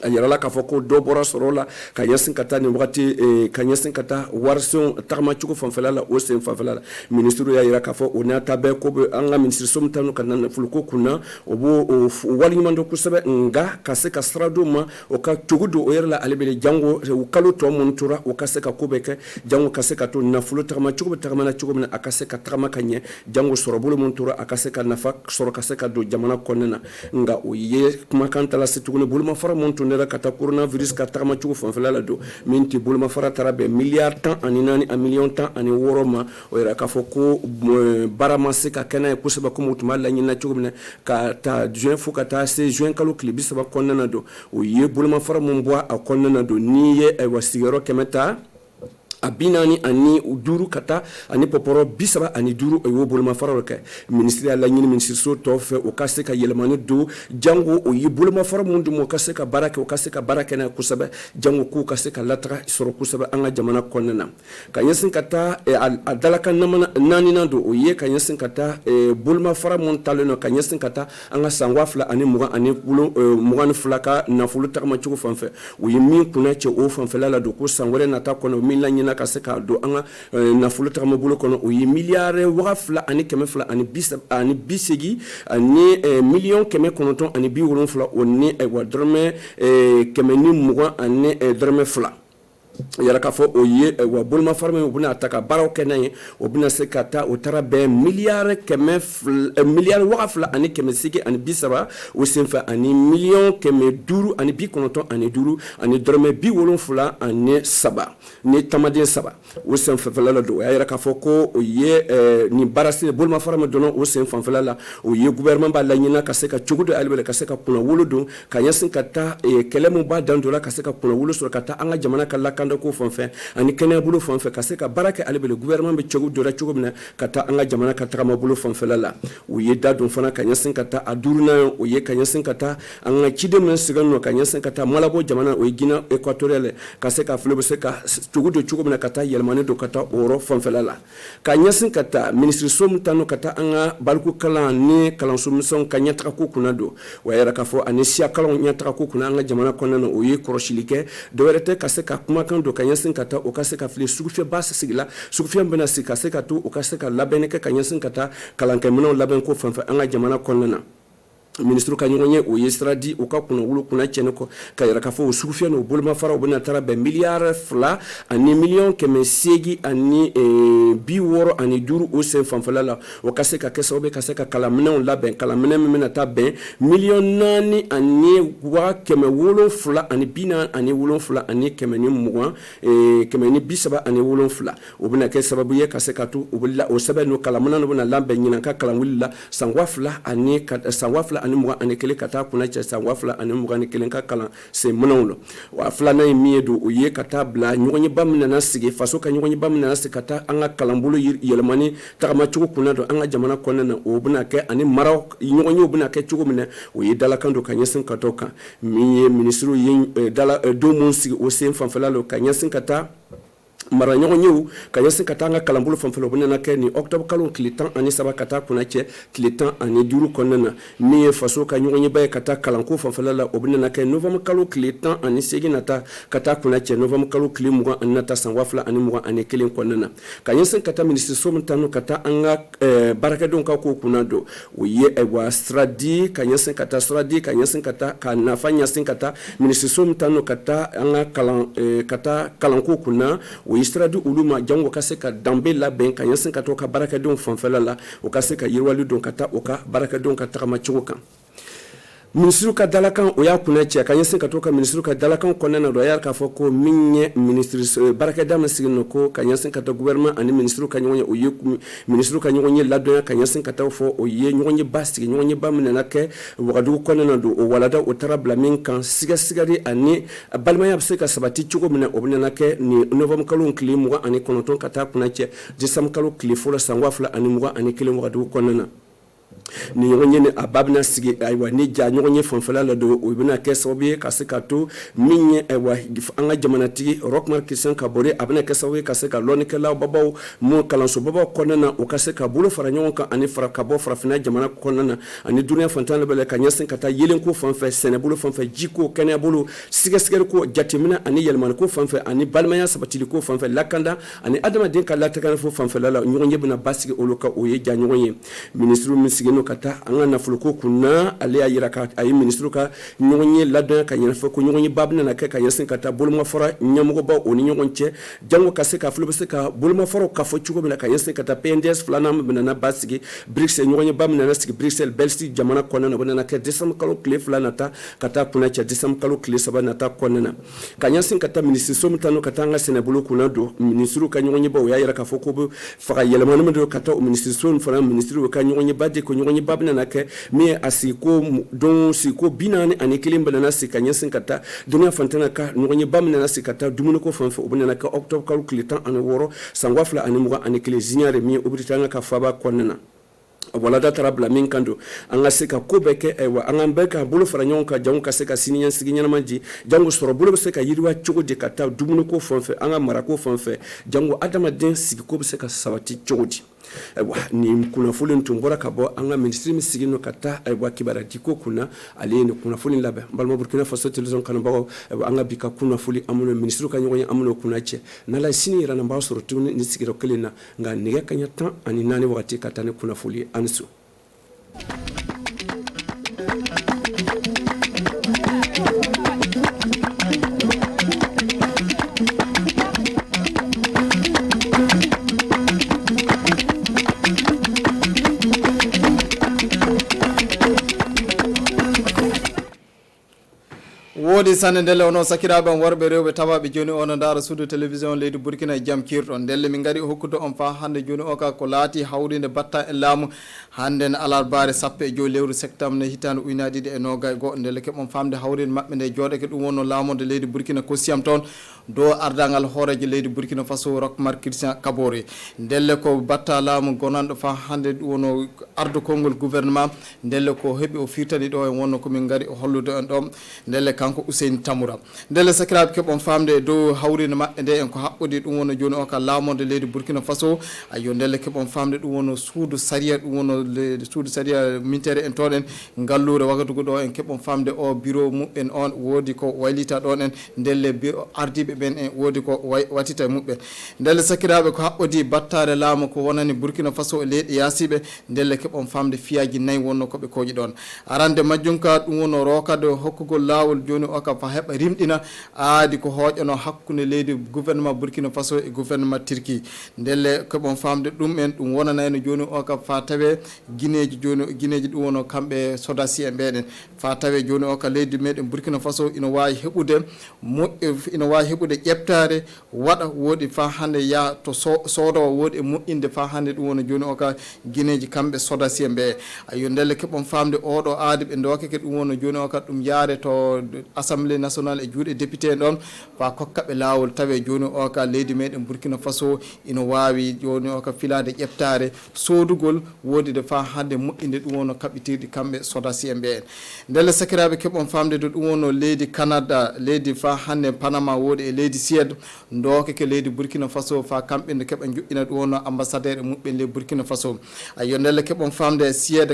ayara la ka foko do bora sorola ka yasin kata ni wakati ka yasin kata warson tarma chuko fanfela la o sen fanfela ministre ya ira ka fo ona tabe ko anga ministre somtanu kana fulko kuna obo wali mando kusebe nga kase ka strado ma o ka tugudo o yerla alebele jango o kalo to montura o kase ka kubeke jango kase ka to na fulo tarma chuko tarma chuko na akase ka tarma kanye jango sorobolo montura akase ka nafa soro kase ka do jamana konnena nga o ye kuma kanta la situgune bulma fara montu kata coronavirus ka tagama chugo fanfela la do minti bulma fara tarabe milliard tan ani nani a million tan ani woroma o era ka foko barama se ka kana ko seba ko mutuma la nyina chugo ne ka ta juin fo ka ta se juin kalo klibi seba konna do o ye bulma fara mumboa a konna do ni ye e wasigero kemeta abinani ani duru kata ani poporo bisaba ani duru e wo bolma farol ka ministre la nyini ministre so to fe o kase ka yelemani do jango o yi bolma faro mundu mo kase ka baraka o kase ka baraka na kusaba jango ku kase ka latra soro kusaba anga jamana konnana ka yesin kata adalaka nani nando o ye ka yesin kata bolma faro mun taleno ka yesin kata anga sangwafla ani muga ani bulo muga flaka na fulu takma chugo fanfe o yi min kuna che o fanfe la do ko sangwere na ta kono min la nyina ka se ka do anga na fulu takma bulo kono o yi milliard wafla ani keme fla ani bisegi ani million keme konoton ani bi wolon fla oni e wa drame keme ni muga ani drame fla yara k'a fɔ o ye wa bolomafara min u bɛna ta ka baaraw kɛ n'a ye o bɛna se ka taa o taara bɛn miliyari waga fila ani kɛmɛ seegin ani 30 o senfɛ ani miliyɔn 595 ani 5 ani dɔrɔmɛ 70 ani 3 ni tamaden 3 o sen fanfɛla la don o y'a yira k'a fɔ ko o ye nin baarasi bolomafara min dɔnna o sen fanfɛla la o ye gouvernement b'a laɲinina ka se ka cogo dɔ ale ka se ka kunna wolo don ka ɲɛsin ka taa kɛlɛ min b'a dan dɔ la ka se ka kunna wolo sɔrɔ ka taa an ka jamana ka lakanda ko fanfɛ ani kɛnɛya bolo fanfɛ ka se ka baara kɛ ale gouvernement bɛ cogo dɔ la cogo min na ka taa an ka jamana ka tagama bolo fanfɛla la o ye da don fana ka ɲɛsin ka taa a duurunan o ye ka ɲɛsin ka taa an ka ciden min sigilen nɔ ka ɲɛsin ka taa Malabo jamana o ye Guinée équatoriale ka se ka fili bɛ se ka cogo dɔ cogo min na ka taa yɛlɛmani don ka taa o yɔrɔ fanfɛla la ka ɲɛsin ka taa ministre so min taa nɔ ka taa an ka baliku kalan ni kalanso misɛnw ka ɲɛtaga ko kunna don o y'a yira k'a fɔ ani siya kalanw ɲɛtaga ko kunna an ka jamana kɔnɔna na o ye kɔrɔsili kɛ dɔwɛrɛ tɛ ka se ka kumakan don ka ɲɛsin ka taa o ka se ka fili sugufiyɛba sigi la sugufiyɛ bɛna sigi ka se ka to o ka se ka labɛnni kɛ ka ɲɛsin ka taa kalankɛminɛw labɛn ko fanfɛ an ka jamana kɔnɔna na ministre ka ɲɔgɔn ye o ye sira di o ka kunna wolo kunna cɛni kɔ ka yira k'a fɔ o sugufiyɛ n'o bolomafara o bɛna taara bɛn miliyari 2 ani miliyɔn 800 ani 65 ani 5 o sen fanfɛla la o ka se ka kɛ sababu ka se ka kalanminɛnw labɛn kalanminɛn min bɛna taa bɛn miliyɔn 4 ani 700 ani 40 ani 7 ani 120 130 ani 7 o bɛna kɛ sababu ye ka se ka to o sɛbɛn n'o kalanminɛn bɛna labɛn ɲinan ka kalanwuli la san 2 ani 21 ka taa kunna cɛ san 2021 ka kalan sen minɛnw la wa filanan ye min ye don o ye ka taa bila ɲɔgɔnɲeba min nana sigi faso ka ɲɔgɔnɲeba min nana sigi ka taa an ka kalanbolo yɛlɛmani tagamacogo kunna don an ka jamana kɔnɔna na o bɛna kɛ ani maraw ɲɔgɔnyew bɛna kɛ cogo min na o ye dalakan don ka ɲɛsin ka dɔ kan min ye ministre ye don mun sigi o sen fanfɛla la ka ɲɛsin ka taa mara ɲɔgɔn yew ka ɲɛsin ka taa an ka kalanbolo fanfɛla o bɛna kɛ ni octobre kalo tile 13 ka taa kunna cɛ tile 15 kɔnɔna na min ye faso ka ɲɔgɔnyeba ye ka taa kalanko fanfɛla la o bɛna kɛ novembre kalo tile 18 nata ka taa kunna cɛ novembre kalo tile 20 ani nata san 2021 kɔnɔna na ka ɲɛsin ka taa ministre so min tanu ka taa an ka baarakɛdenw ka ko kunna don o ye wa siradi ka ɲɛsin ka taa siradi ka ɲɛsin ka taa ka nafa ɲɛsin ka taa ministre so min tanu ka taa an ka kalanko kunna o ye sira di olu ma jango ka se ka danbe labɛn ka ɲɛsin ka to ka baarakɛdenw fanfɛla la o ka se ka yiriwali don ka taa o ka baarakɛdenw ka tagamacogo kan ministre ka dalakan o y'a kunna cɛ ka ɲɛsin ka to ka ministre ka dalakan kɔnɔna na don a y'a k'a fɔ ko min ye ministre baarakɛda min sigi nɔ ko ka ɲɛsin ka taa gouvernement ani ministre ka ɲɔgɔn ye o ye ministre ka ɲɔgɔn ye ladɔnya ka ɲɛsin ka taa fɔ o ye ɲɔgɔn ye ba sigi ɲɔgɔn ye ba min nana kɛ Wagadugu kɔnɔna na don o walada o taara bila min kan sigasigari ani balimaya bɛ se ka sabati cogo min na o bɛna kɛ ni novembre kalo tile 29 ka taa kunna cɛ décembre kalo tile fɔlɔ san 2021 Wagadugu kɔnɔna na ni ɲɔgɔn ye ni a ba bɛna sigi ayiwa ni ja ɲɔgɔn ye fanfɛla la don o bɛna kɛ sababu ye ka se ka to min ye ayiwa an ka jamanatigi Rochmark Christian Kabore a bɛna kɛ sababu ye ka se ka lɔnnikɛlaw babaw mun kalanso babaw kɔnɔna na o ka se ka bolo fara ɲɔgɔn kan ani ka bɔ farafinna jamana kɔnɔna na ani dunuya fantan bɛɛ ka ɲɛsin ka taa yelenko fanfɛ sɛnɛbolo fanfɛ jiko kɛnɛya bolo sigasɛgɛriko jateminɛ ani yɛlɛmaniko fanfɛ ani balimaya sabatiliko fanfɛ lakanda ani adamaden ka latakɛnɛfo fanfɛla la ɲɔgɔn ye bɛna basigi olu ka o ye ja ɲɔgɔn ye ministre min sigi ka taa an ka nafoloko kunna ale y'a yira ka a ye ministre ka ɲɔgɔn ye ladɔnya ka ɲɛfɔ ko ɲɔgɔn ye ba bɛna kɛ ka ɲɛsin ka taa bolomafara ɲɛmɔgɔbaw o ni ɲɔgɔn cɛ jango ka se ka filo bɛ se ka bolomafaraw ka fɔ cogo min na ka ɲɛsin ka taa PNDS filanan min bɛna ba sigi Bruxelles ɲɔgɔn ye ba min nana sigi Bruxelles Belgique jamana kɔnɔna na o bɛna kɛ décembre kalo tile 2 nata ka taa kunna cɛ décembre kalo tile 3 nata kɔnɔna na ka ɲɛsin ka taa ministre so min tanu ka taa an ka sɛnɛbolo kunna don ministre ka ɲɔgɔn ye ba o y'a yira k'a fɔ ko bɛ faga yɛlɛmani min don ka taa o ministre so fana ministre ka ɲɔgɔn ye ba de ko ɲɔgɔn ye ba bɛna kɛ min ye a sigiko don sigiko 41 bɛna sigi ka ɲɛsin ka taa duniya fantana ka ɲɔgɔn ye ba min nana sigi ka taa dumuniko fanfɛ o bɛna kɛ octobre kalo tile 16 san 2021 ziɲare min ye o bɛ taa an ka faaba kɔnɔna na walada taara bila min kan don an ka se ka ko bɛɛ kɛ ayiwa an ka bɛɛ ka bolo fara ɲɔgɔn kan jango ka se ka siniɲɛsigi ɲɛnama di jango sɔrɔ bolo bɛ se ka yiriwa cogo di ka taa dumuniko fanfɛ an ka marako fanfɛ jango adamaden sigiko bɛ se ka sabati cogo di ayiwa nin kunnafoni tun bɔra ka bɔ an ka ministre min sigi nɔ ka taa ayiwa kibaruya diko kunna ale ye nin kunnafoni labɛn n balima Burkina Faso télévision kanubagaw ayiwa an ka bi ka kunnafoni an minnu ministre ka ɲɔgɔn ye an minnu kunna cɛ n'ala ye sini yɛrɛ na b'a sɔrɔ tuguni ni sigiyɔrɔ kelen na nka nɛgɛ kaɲɛ 14 wagati ka taa ni kunnafoni ye ani so. wodi sanne ndelle ono sakiraɓe on worɓe rewɓe tawaɓe joni ono dara suudu télévision leydi Burkina jaam kirɗon ndelle min gari hokkude on fa hande joni o ka ko laati hawrinde batta e laamu hande ne alarbare sappo e joyi lewru septembre hitande ujunnaje ɗiɗi e nogas e goho ndelle keɓon famde hawrinde mabɓe nde jooɗake ɗum wonno laamude leydi Burkina kosiyam toon do ardangal hooreje leydi Burkina Faso Roch-Marc Christian Kabore ndelle ko batta laamu gonanɗo fa hande ɗum wono ardu konngol gouvernement ndelle ko heeɓi o firtani ɗo en wonno komin gari hollude on ɗon ndelle kanko Ousseyn Tamoura ndelle sakiraɓe keɓon famde dow hawrinde maɓɓe nde en ko haɓɓodi ɗum wonno joni o ka laamode leydi Burkina Faso ayo ndelle keɓon famde ɗum wonno suudu saria ɗum wonno suudu saria mintere en toon en gallure wagadugo ɗo en keɓon famde o bureau muɓɓen on woodi ko waylita ɗon en ndelle ardiɓe ɓen en woodi ko wattita muɓɓen ndelle sakiraɓe ko haɓɓodi battare laamu ko wonani Burkina Faso e leyɗe yasiɓe ndelle keɓon famde fiyaji nayyi wonno koɓe kooƴi ɗon arande majjum ka ɗum wonno rokade hokkugol laawol joni o ka fa heɓa rimɗina aadi ko hooƴano hakkude leydi gouvernement Burkina Faso e gouvernement Turquie ndelle keɓon famde ɗum en ɗum wonanayno joni o ka fa tawe guineji ɗum wono kamɓe sodasi e mbeɗen fa tawe joni o ka leydi meɗen Burkina Faso ina wawi heɓude ƴeftare waɗa woodi fa hande ya to soodowo woodi e moƴƴinde fa hande ɗum woni joni o ka guineji kamɓe sodasi e mbe ayo ndelle keɓon famde oɗo aadi ɓe dokake ɗum woni joni o ka ɗum yaare to assemblée nationale e juuɗe député en ɗon fa kokkaɓe laawol tawe joni o ka leydi meɗen Burkina Faso ina wawi joni o ka filade ƴeftare soodugol woodide fa hande moƴƴinde ɗum wono kaɓɓitirɗi kamɓe sodasi e mbe en ndelle sakiraɓe keɓon famde do ɗum wono leydi Canada leydi fa hande Panama woodi e leydi Suède dokake leydi Burkina Faso fa kamɓe nde keɓa joƴƴina ɗum wonno ambassadeur e muɓɓe leydi Burkina Faso ayo ndelle keɓon famde Suède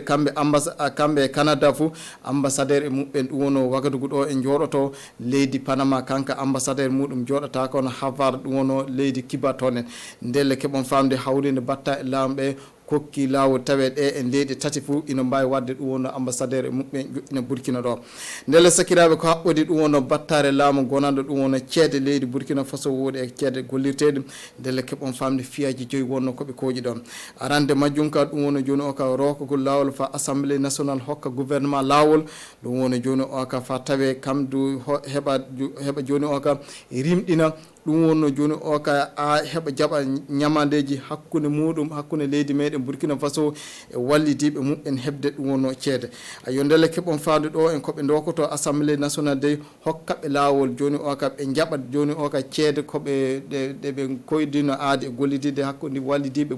kamɓe Canada fo ambassadeur e muɓɓen ɗum wono wagadugo ɗo en jooɗoto leydi Panama kanka ambassadeur muɗum jooɗata kono Havard ɗum wono leydi Cuba toon ndelle keɓon famde hawrinde batta e laamuɓe kokki laawol tawe ɗe en leyɗe tati fou ina mbawi wadde ɗum wonno ambassadeur e muɓɓe joƴƴina Burkina ɗo ndelle sakiraɓe ko haɓɓodi ɗum wonno battare laamu gonanɗo ɗum wonno ceede leydi Burkina Faso woodi e ceede gollirteɗe ndelle keɓon famde fiyaji joyi wonno koɓe kooƴi ɗon arande majjum ka ɗum wonno joni o ka rokogol laawol fa assemblée nationale hokka gouvernement laawol ɗum wonno joni o ka fa tawe kamdu heɓa joni o ka rimɗina ɗum wonno joni o ka heɓa jaɓa ñamandeji hakkude muɗum hakkude leydi meɗen Burkina Faso e wallidiɓe muɓɓen hebde ɗum wonno ceede ayo ndelle keɓon faade ɗo en koɓe dokoto assemblée nationale de hokkaɓe laawol joni o ka ɓe jaɓat joni o ka ceede koɓe ɗeɓe koydino aadi e gollidide hakkude wallidiɓe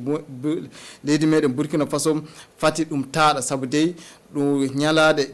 leydi meɗen Burkina Faso fati ɗum taaɗa saabu dey ɗum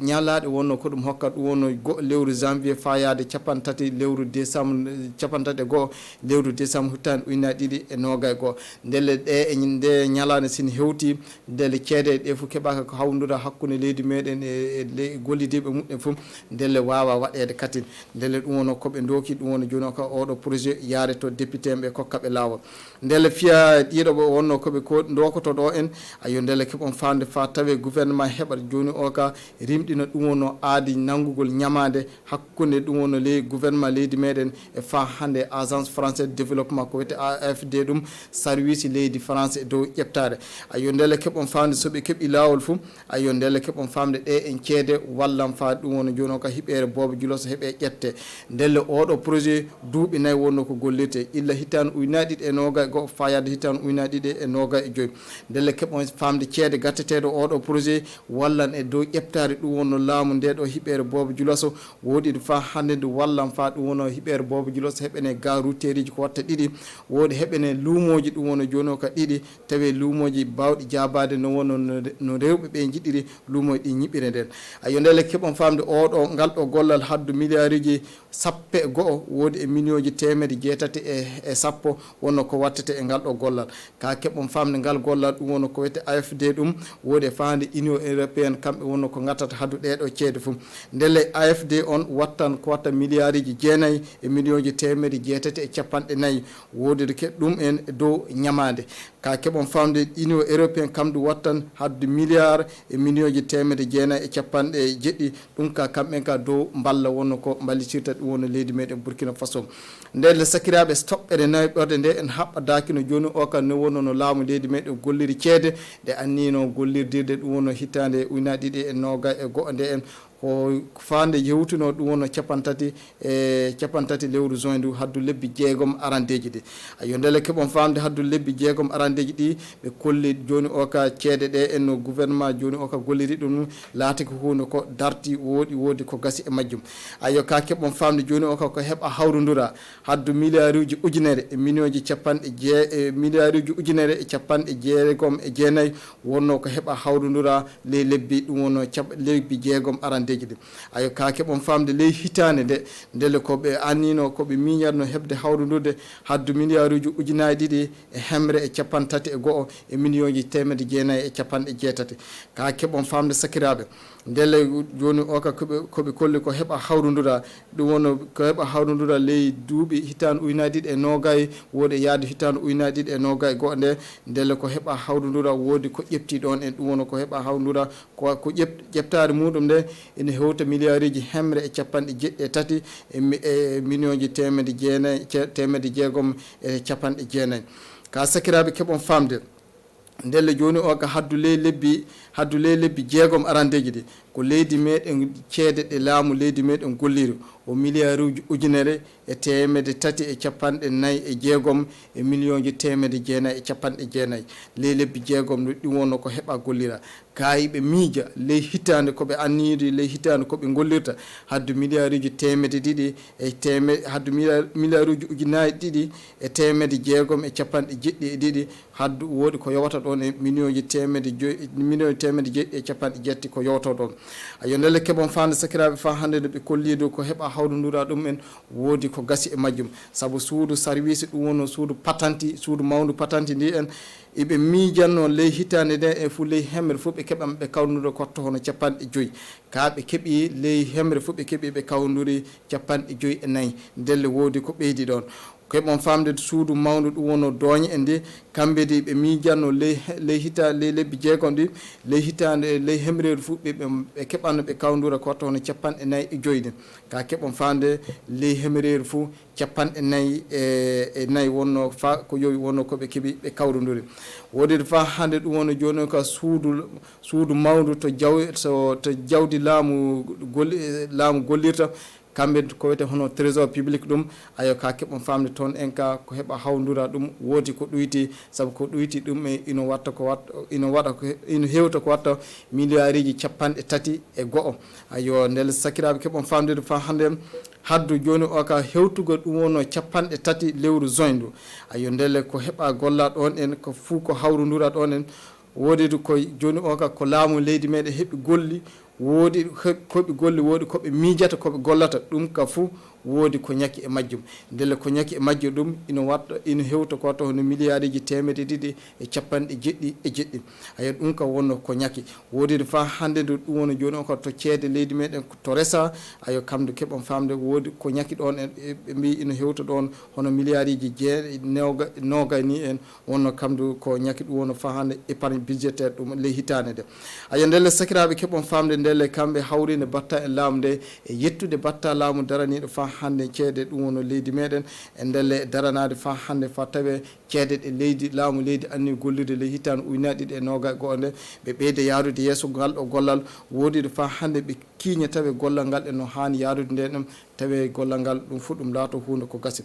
ñalaɗe wonno ko ɗum hokkat ɗum wonno lewru janvier fayade capantati lewru décembre capantati e goho lewru décembre huttande ujunnaje ɗiɗi e nogas e goho ndelle nde ñalade sine hewti ndelle ceede ɗe fof keɓaka ko hawdira hakkude leydi meɗen e gollidiɓe muɗɗen fof ndelle wawa waɗede kati ndelle ɗum wonno koɓe doki ɗum wonno joni ka oɗo projet yaade to député ɓe kokkaɓe laawol ndelle fiya ɗiɗo wonno koɓe dokoto ɗo en ayo ndelle keɓon famde fa tawe gouvernement heɓat joni o ka rimɗina ɗum wonno aadi nanngugol ñamade hakkude ɗum wonno gouvernement leydi meɗen e fa hande agence français de développement ko wiyete AFD ɗum service leydi France e dow ƴeftade ayo ndelle keɓon famde soɓe keeɓi laawol fo ayo ndelle keɓon famde ɗe en ceede wallam fa ɗum wonno joni o ka hiɓere Bobo Djilos heeɓe ƴette ndelle oɗo projet duuɓi nayyi wonno ko gollirte illa hitande ujunnaje ɗiɗi e nogas e goho fayade hitande ujunnaje ɗiɗi e nogas e joyyi ndelle keɓon famde ceede gatteteɗo oɗo projet wallan e dow ƴeftare ɗum wonno laamu nde ɗo hiɓere Bobo Djilos woodi fa hande nde wallam fa ɗum wonno hiɓere Bobo Djilos heɓene gare routiére ji ko watta ɗiɗi woodi heɓene luumoji ɗum wonno joni o ka ɗiɗi tawi luumoji bawɗi jabade no wonno no rewɓe ɓe jiɗiri luumoji ɗi ñiɓire nden ayo ndelle keɓon famde oɗo ngal ɗo gollal haddu milliard uji sappo e goho woodi e million ji temedde jeetati e sappo wonno ko wattete e ngal ɗo gollal ka keɓon famde ngal gollal ɗum wonno ko wiyete AFD ɗum woodi e fande union européenne kamɓe wonno ko gattata haadu ɗeɗo ceede fof ndelle AFD on wattan ko watta milliard uji jeenayyi e million ji temedde jeetati e capanɗe nayyi woodide ke ɗum en dow ñamade ka keɓon famde union européenne kamɗum wattan hadde milliard e million ji temedde jeenayyi e capanɗe jeɗɗi ɗum ka kamɓen ka dow mballa wonno ko ballitirta ɗum wonno leydi meɗen Burkina Faso ndelle sakiraɓe toɓɓere nawiɓorde nde en haɓɓadaki no joni o ka ne wonno no laamu leydi meɗen golliri ceede nde annino gollirdirde ɗum wonno hittande ujunnaje ɗiɗi e nogas e goho nde en ko fande yewtuno ɗum wonno capantati lewru juin ndu haddu lebbi jeegom arandeji ɗi ayo ndele keɓon famde haddu lebbi jeegom arandeji ɗi ɓe kolli joni o ka ceede ɗe en no gouvernement joni o ka golliri ɗum laati ko hunde ko darti woodi ko gasi e majjum ayo ka keɓon famde joni o ka ko heɓa hawrudura haddu milliard uji ujunere e million ji milliard uji ujunere e capanɗe jeegom e jeenayyi wonno ko heɓa hawrudura ley lebbi ɗum wonno lebbi jeegom arandeji ɗi ayo ka keɓon famde ley hitande nde ndele koɓe annino koɓe miñatno heɓde hawrudurde haddu milliard uji ujunaji ɗiɗi e hemre e capantati e go'o e million ji temedde jeenayyi e capanɗe jeetati ka keɓon famde sakiraɓe ndele joni o ka koɓe kolli ko heɓa hawrudura ɗum wonno ko heɓa hawrudura ley duuɓi hitande ujunaji ɗiɗi e nogayi woodi yaade hitande ujunaji ɗiɗi e nogayi go'o nde ndele ko heɓa hawrudura woodi ko ƴefti ɗon en ɗum wonno ko heɓa hawrudura ko ƴeftade muɗum nde ene hewta milliard uji hemre e capanɗe jeɗɗi e million ji temedde jeegom e capanɗe jeenayyi ka sakiraɓe keɓon famde ndelle joni o ka haddu ley lebbi jeegom arandeji ɗi ko leydi meɗen ceede ɗe laamu leydi meɗen golliri o milliard uji ujunere e temedde tati e capanɗe nayyi e jeegom e million ji temedde jeenayyi e capanɗe jeenayyi ley lebbi jeegom ɗum wonno ko heɓa gollira kayiɓe miija ley hitande koɓe anniri ley hitande koɓe gollirta haddu milliard uji temedde ɗiɗi haddu milliard uji ujunaji ɗiɗi e temedde jeegom e capanɗe jeɗɗi e ɗiɗi haddu woodi ko yowata ɗon e million ji temedde jeɗɗi e capanɗe jetti ko yowto ɗon ayo ndelle keɓon fande sakiraɓe fa hande nde ɓe kollido ko heɓa hawrudura ɗum en woodi ko gasi e majjum saabu suudu service ɗum wonno suudu mawdu patanti ndi en eɓe miijanno ley hitande nde e fo ley hemre fof ɓe keɓan ɓe kawnude kotto hono capanɗe joyyi ka ɓe keeɓi ley hemre fof ɓe keeɓi ɓe kawnuri capanɗe joyyi e nayyi ndelle woodi ko ɓeydi ɗon keɓon famde suudu mawdu ɗum wonno dooñe en ndi kamɓe di ɓe miijanno ley lebbi jeegom ɗi ley hitande ley hemreru fof ɓe keɓanno ɓe kawdura kotto hono capanɗe nayyi e joyyi ɗin ka keɓon famde ley hemreru fof capanɗe nayyi e nayyi wonno fa ko yowi wonno koɓe keeɓi ɓe kawruduri woodi fa hande ɗum wonno joni ka suudu mawdu to jawdi laamu gollirta kamɓe ko wiyete hono trésor public ɗum ayo ka keɓon famde toon en ka ko heɓa hawdura ɗum woodi ko ɗoyti saabu ko ɗoyti ɗum e ino hewta ko watta milliard uji capanɗe tati e go'o ayo ndel sakiraɓe keɓon famde fa hande haddu joni o ka hewtugo ɗum wonno capanɗe tati lewru juin ndu ayo ndele ko heɓa golla ɗon en ko fuu ko hawrudura ɗon en woodi ko joni o ka ko laamu leydi meɗen heɓi golli woodi koɓe golli woodi koɓe miijata koɓe gollata ɗum ka fuu woodi ko ñakki e majjum ndelle ko ñakki e majjum ɗum ino hewta ko watta hono milliard uji temedde ɗiɗi e capanɗe jeɗɗi e jeɗɗi ayo ɗum ka wonno ko ñakki woodi fa hande nde ɗum woni joni o ko to ceede leydi meɗen to resa ayo kamde keɓon famde woodi ko ñakki ɗon ɓe mbi ino hewta ɗon hono milliard uji nogay ni en wonno kamdu ko ñakki ɗum wonno fa hande épargne budgétaire ɗum ley hitande nde ayo ndelle sakiraɓe keɓon famde ndelle kamɓe hawrinde batta e laamu nde e yettude batta laamu daraniɗo fa hande ceede ɗum wono leydi meɗen e ndelle daranade fa hande fa tawe ceede ɗe leydi laamu leydi anni gollirde ley hitande ujunaje ɗiɗi e noga goho nde ɓe ɓeyde yaarude yesso ngal ɗo gollal woodide fa hande ɓe kiiña tawe gollal ngal e no hani yaarude nde ɗum tawe gollal ngal ɗum fu ɗum laato hunde ko gasi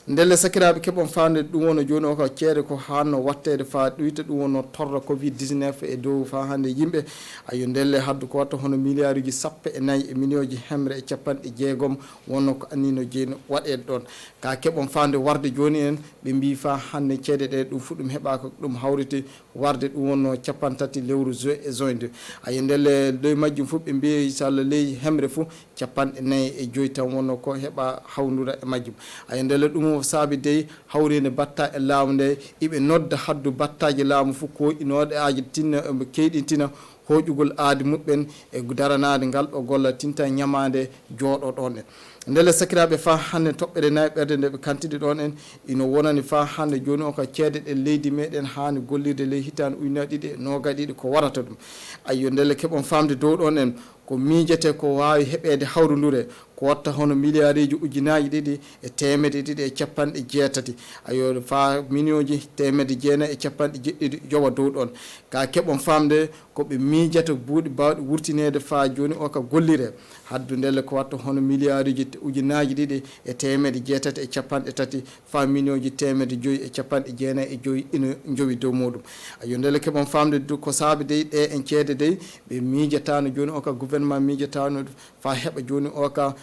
ndelle sakiraɓe keɓon famde ɗum wonno joni o ko ceede ko hanno wattede fa ɗoyta ɗum wonno torra covid 19 e dow fa hande yimɓe ayo ndelle haddu ko watta hono milliard uji sappo e nayyi e million ji hemre e capanɗe jeegom wonno ko annino jeeni waɗede ɗon ka keɓon famde warde joni en ɓe mbi fa hande ceede ɗe ɗum fu ɗum heeɓa ko ɗum hawrite warde ɗum wonno capantati lewru juin nde ayo ndelle dow majjum fof ɓe mbi inchallah ley hemre fof capanɗe nayyi e joyyi tan wonno ko heeɓa hawdura e majjum ayo ndelle ɗum saabi dey hawrinde batta e laamu nde iɓe nodda haddu battaji laamu fof ko inoɗe aji tinna ɓe keyɗintina hoƴugol aadi muɓɓen e daranade ngal ɗo golla tinta ñamade jooɗo ɗon en ndele sakiraɓe fa hande toɓɓere nayi ɓerde nde ɓe kantidi ɗon en ino wonani fa hande joni o ka ceede ɗe leydi meɗen hani gollirde ley hitande ujunnaje ɗiɗi e nogas ɗiɗi ko warata ɗum ayyo ndele keɓon famde dow ɗon en ko miijete ko wawi heɓede hawrudure ko watta hono milliard uji ujunaji ɗiɗi e temedde ɗiɗi e capanɗe jeetati ayo fa million ji temedde jeenayi e capanɗe jeɗɗiɗi jowa dow ɗon ka keɓon famde koɓe miijata buuɗi bawɗi wurtinede fa joni o ka gollire haddu ndelle ko watta hono milliard uji ujunaji ɗiɗi e temedde jeetati e capanɗe tati fa million ji temedde joyyi e capanɗe jeenayi e joyyi ina jowi dow muɗum ayo ndelle keɓon famde ko saabi dey ɗe en ceede dey ɓe miijatano joni o ka gouvernement miijatano fa heɓa joni o ka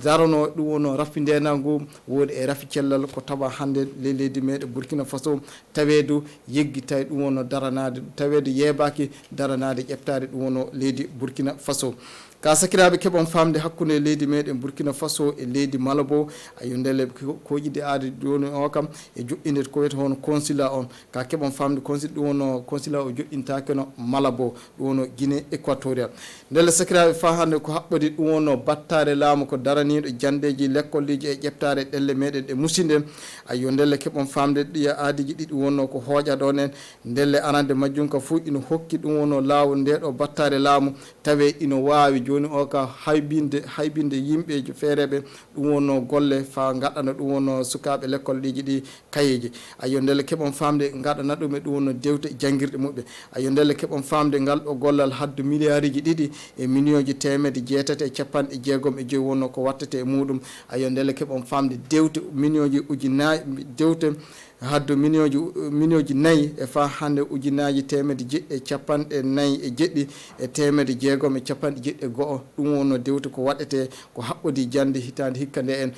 darano ɗum wono raffi ndenangu woodi e raffi cellal ko tawa hande leydi meɗe Burkina Faso tawedu yeggi tawi ɗum wono daranade tawedu yeebaki daranade ƴeftade ɗum wono leydi Burkina Faso ka sakiraɓe keɓon famde hakkude leydi meɗen Burkina Faso e leydi Malabo ayo ndele koƴide aade joni o kam e joƴƴinde ko wiyete hono consulat on ka keɓon famde consulat ɗum wono consulat o joƴƴintake no Malabo ɗum wono Guinée équatorial ndele sakiraɓe fa hande ko haɓɓodi ɗum wono battare laamu ko daraniɗo jandeji lekkolliji e ƴeftare ɗelle meɗen ɗe musinde ayo ndelle keɓon famde ɗiya aadiji ɗiɗi wonno ko hooƴa ɗon en ndelle arande majjum ka fo ina hokki ɗum wono lawol ndeɗo battare laamu tawe ina wawi joni o ka haybinde yimɓeji feereɓe ɗum wonno golle fa gaɗana ɗum wonno sukaɓe l'école ɗiji ɗi kayeji ayo ndelle keɓon famde gaɗana ɗum e ɗum wonno dewte janguirɗe muɓɓe ayo ndelle keɓon famde ngal ɗo gollal haddu milliard uji ɗiɗi e million ji temedde jeetati e capanɗe jeegom e joyi wonno ko wattete e muɗum ayo ndelle keɓon famde dewte million ji ujunaji dewte haddu million ji nayyi e fa hande ujunaji temedde jeɗɗi e capanɗe nayyi e jeɗɗi e temedde jeegom e capanɗe jeɗɗi e goho ɗum wonno dewte ko waɗete ko haɓɓodi jande hitande hikka nde en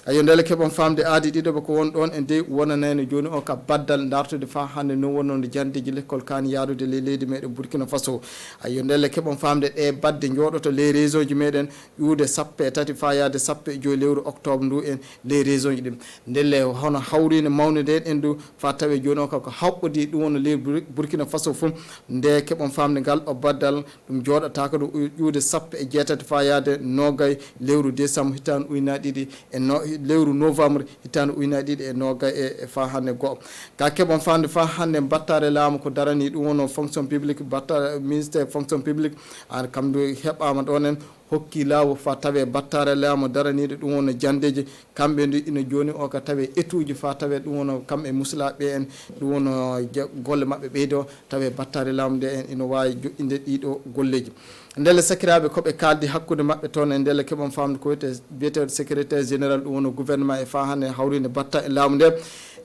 ayo ndele keɓon famde aadi ɗiɗoɓe ko won ɗon e nde wonanayno joni o ka baddal dartude fa hande no wonnono jandeji l'école kani yaarude ley leydi meɗen Burkina Faso ayo ndelle keɓon famde ɗe badde jooɗoto les région ji meɗen ƴuude sappo e tati fa yaade sappo e joyi lewru octobre ndu en les région ji ɗin ndelle hono hawride mawde nden en du fa tawe joni o ka ko haɓɓodi ɗum wonno ley Burkina Faso fof nde keɓon famde ngal o baddal ɗum jooɗotako ɗo ƴuude sappo e jeetati fa yaade nogay lewru décembre hitande ujunnaje ɗiɗi e lewru novembre hitande ujunnaje ɗiɗi e nogay e fa hande goho ka keɓon famde fa hande battare laamu ko darani ɗum wonno fonction publique battare ministére fonction publique an kamdu heɓama ɗon en hokki laawo fa tawe battare laamu daraniɗo ɗum wonno jandeji kamɓe ndu ina joni o ka tawe étuji fa tawe ɗum wonno kamɓe muslaɓe en ɗum wonno golle mabɓe ɓeydo tawe battare laamu nde en ina wawi joƴƴinde ɗiɗo golleji ndelle sakiraɓe koɓe kaldi hakkude mabɓe toon e ndelle keɓon famde ko wiyete secrétaire général ɗum wonno gouvernement e fa hande hawride batta e laamu nde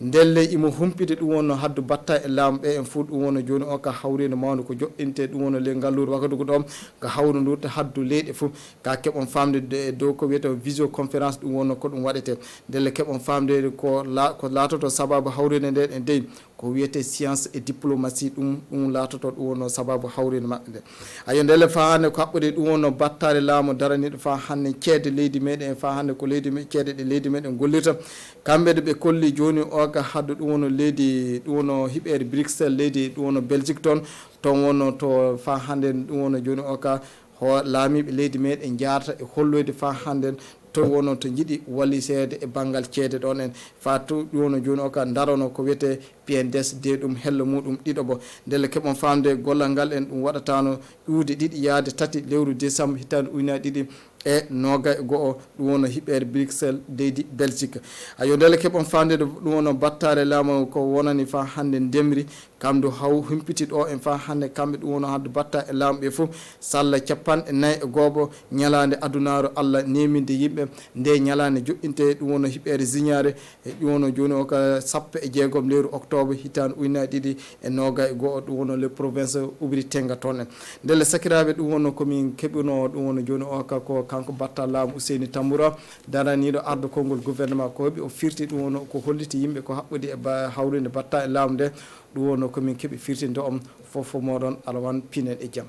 ndelle imo humpide ɗum wonno haddu batta e laamu ɓe en fuu ɗum wonno joni o ka hawride mawde ko joƴƴinte ɗum wonno le ngalluru wakadugo ɗon ko hawru ndu to haddu leyɗe fof ka keɓon famde dow ko wiyete visioconférence ɗum wonno ko ɗum waɗete ndelle keɓon famde ko laatoto sababu hawride nden e dey ko wiyete science et diplomatie ɗum laatoto ɗum wonno sababu hawride maɓɓe nde ayo ndelle fa hande ko haɓɓude ɗum wonno battare laamu daraniɗo fa hande ceede leydi meɗen fa hande ko leydi ceede ɗe leydi meɗen gollirta kamɓe de ɓe kolli joni oga haddu ɗum wonno leydi ɗum wonno hiɓere Bruxelles leydi ɗum wonno Belgique toon wonno to fa hande ɗum wonno joni oka ho laamiɓe leydi meɗen jarata e holloyde fa hande to wono to jiiɗi wallisede e banggal ceede ɗon en fa to ɗum wonno joni o ka darono ko wiyete PNDS de ɗum hello muɗum ɗiɗoɓo ndelle keɓon famde gollal ngal en ɗum waɗatano ƴuude ɗiɗi yaade tati lewru décembre hitande ujunnaje ɗiɗi e noga e goho ɗum wonno hiɓere Bruxelles leydi Belgique ayo ndelle keɓon famde ɗum wonno battare laamu ko wonani fa hande ndemri kamdu humpiti ɗo en fa hande kamɓe ɗum wonno haddu batta e laamu ɓe fof salla capanɗe nayyi e goho ñalade adunaru Allah neminde yimɓe nde ñalade joƴƴinte ɗum wonno hiɓere Zignare e ɗum wonno joni o ka sappo e jeegom lewru octobre hitande ujunnaje ɗiɗi e noga e goho ɗum wonno le province ubri tenga toon en ndelle sakiraɓe ɗum wonno komin keɓuno ɗum wonno joni o ka ko kanko batta laamu Ouseyni Tamboura daraniɗo ardo konngol gouvernement ko heeɓi o firti ɗum wonno ko holliti yimɓe ko haɓɓodi e hawride batta e laamu nde ɗum wonno komin keeɓi firtinde on fofo moɗon alawan pinen e jaam.